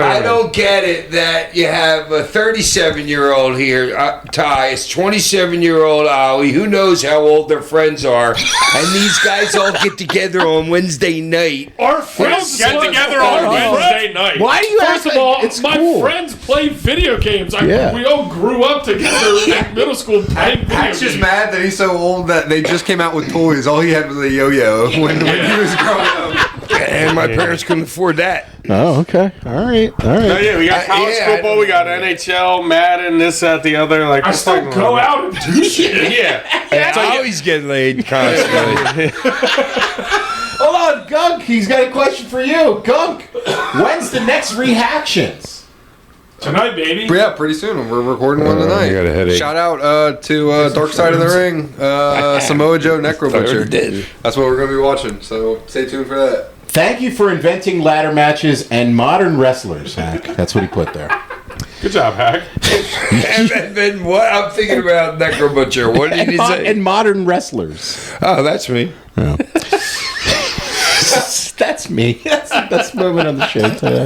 I don't get it that you have a 37-year-old here, Ty, it's 27-year-old Ollie. Who knows how old their friends are? And these guys all get together on Wednesday night. Our friends get together on Wednesday night. Why do you First act of all, like it's my cool? friends play video games. Yeah. We all grew up together in middle school playing video Hack's games. just mad that he's so old that they just came out with toys. All he had was a yo-yo when he was growing up. And my parents couldn't afford that. Oh, okay. All right. No, yeah, we got college football, we got NHL, Madden, this, that, the other. Like, I still go out and do shit. Yeah. And Ollie's getting laid constantly. Hold on, Gunk. He's got a question for you. Gunk, when's the next reactions? Tonight, baby. Yeah, pretty soon. We're recording one tonight. I got a headache. Shout out to Dark Side of the Ring, Samoa Joe Necro Butcher. That's what we're going to be watching, so stay tuned for that. Thank you for inventing ladder matches and modern wrestlers, Hack. That's what he put there. Good job, Hack. And then what? I'm thinking about Necro Butcher. What did he say? And modern wrestlers. Oh, that's me. That's me. That's the best moment on the show today.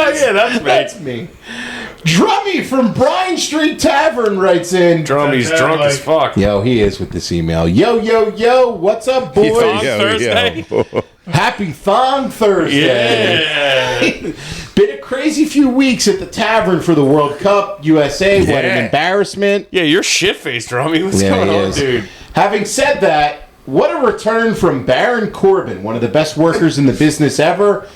Oh, yeah, that's me. That's me. Drummy from Bryan Street Tavern writes in. Drummy's drunk as fuck. Yo, he is with this email. Yo, what's up, boys? Thong Thursday? Happy Thong Thursday. Yeah. Been a crazy few weeks at the tavern for the World Cup. USA, what an embarrassment. Yeah, you're shit-faced, Drummy. What's Yeah, going he on, is. dude? Having said that, what a return from Baron Corbin, one of the best workers in the business ever.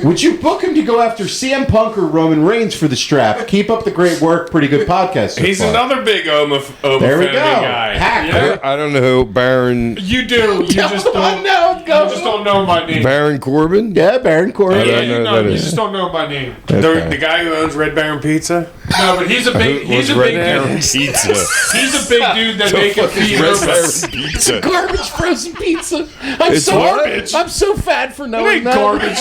Would you book him to go after CM Punk or Roman Reigns for the strap? Keep up the great work. Pretty good podcast so He's far. another big homophobic There we go. guy. Hack. Yeah. I don't know who Baron You do. You just don't. No, You just don't know my name. Baron Corbin. Yeah, Baron Corbin. I Yeah, don't know you who know. that You is. just don't know my name. The guy who owns Red Baron Pizza? No, but he's a big. He's a big dude. Pizza. He's a big dude that they can feed homeless. Pizza. Garbage frozen pizza. I'm It's so garbage. I'm so fat for It knowing ain't that. garbage.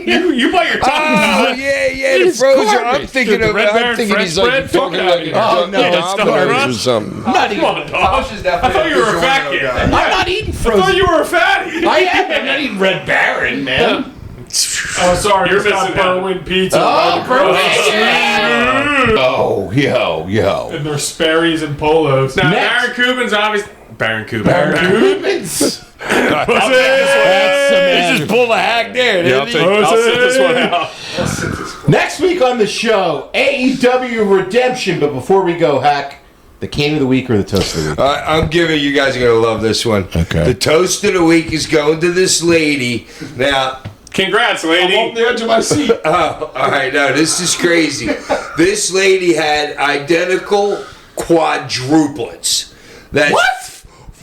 you bite your tongue. Oh yeah, the It's frozen. garbage. I'm thinking Dude, the of. Red I'm Baron thinking French he's like bread? talking Fuck like out a of Oh, no, it's not Domino's or garbage. something. Come on, Tosh is I definitely thought you were a DiGiorno fat kid. guy. I'm not eating I frozen. thought you were a fatty. I am. I'm not eating Red Baron, man. Oh, sorry. You're It's not missing out. Berwyn Pizza. Oh, Oh, yo. And their Sperry's and Polos. Now, Next. Baron Corbin's obviously... Baron Corbin. Baron Corbin's. That's He just pulled a hack there. Yeah, I'll sit this one out. Next week on the show, AEW Redemption. But before we go, Hack, the Cane of the Week or the Toast of the Week? I'm giving you guys are gonna love this one. Okay. The toast of the week is going to this lady. Now, Congrats, lady. the edge of my seat. all right, now this is crazy. This lady had identical quadruplets. That's, What?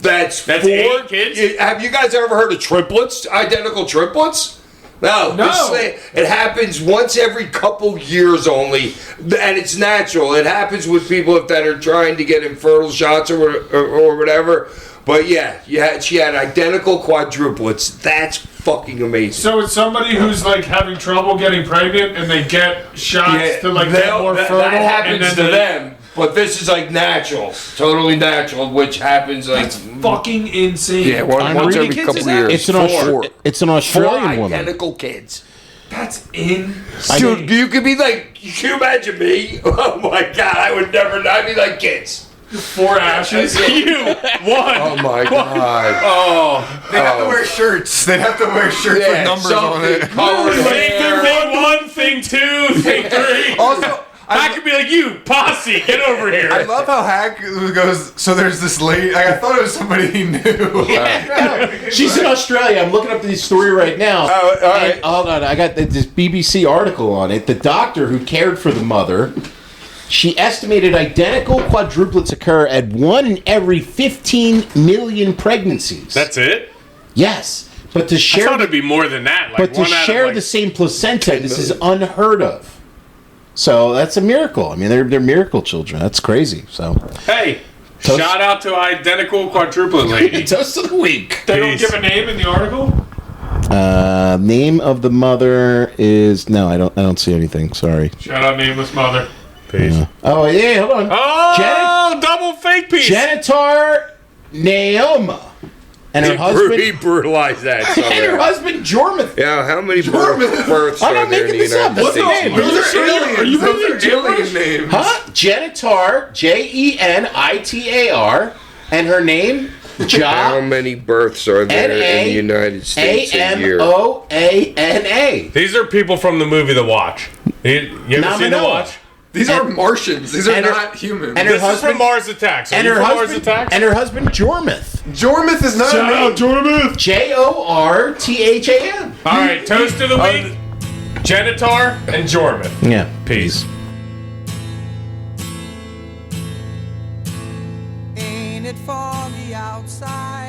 That's 4 4 kids? Have you guys ever heard of triplets? Identical triplets? No. It happens once every couple years only, and it's natural. It happens with people that are trying to get infertile shots or whatever. But yeah, she had identical quadruplets. That's fucking amazing. So it's somebody who's like having trouble getting pregnant, and they get shots to like get more fertile. That happens and to then them. But this is like natural, totally natural, which happens like fucking insane. yeah, once every couple years. It's an, it's an 4 Australian woman. identical kids. That's in. Dude, you could be like, can you imagine me? Oh my god, I would never. I'd be like kids. 4 ashes. You won. Oh my god. Oh. They have to wear shirts. They have to wear shirts with numbers on it. Color Thing 1, thing 2, thing 3. Also, I could be like, you, posse, get over here. I love how Hack goes, so there's this lady, I thought it was somebody he knew. She's in Australia. I'm looking up this story right now. Oh, all right. And, hold on, I got this BBC article on it. The doctor who cared for the mother, she estimated identical quadruplets occur at 1 in every 15 million pregnancies. That's it? Yes, but to I share, thought it'd be more than that. Like but to one out share of like, the same placenta, this is unheard of. So that's a miracle. I mean, they're miracle children. That's crazy. So Hey, Toast- shout out to identical quadruplet lady. toast of the week. They don't Peace. give a name in the article. Name of the mother is no. I don't see anything. Sorry. Shout out nameless mother. Peace. Oh yeah, hold on. Oh, double fake piece. Janitor Naoma. And her He husband. brutalized that. And her somewhere. husband Jormith. Yeah, how many births I'm are not there in making the this up. United What's the States? name? Those are aliens. Are you Those reading are alien gibberish? names. Huh? Janitar, Jenitar, and her name, How Ja many births are there in the United States a year? Amoana. These are people from the movie The Watch. You ever seen The Nominal. Watch? These are Martians. These are and her- not humans. and her This is husband- from Mars Attacks. Are And you her from Mars husband. Attacks? And her husband Jormith. Jormith is not a name. Jormith! Jorthan. All right, toast of the week: Genitar and Jormith. Yeah. Peace. Ain't it foggy outside?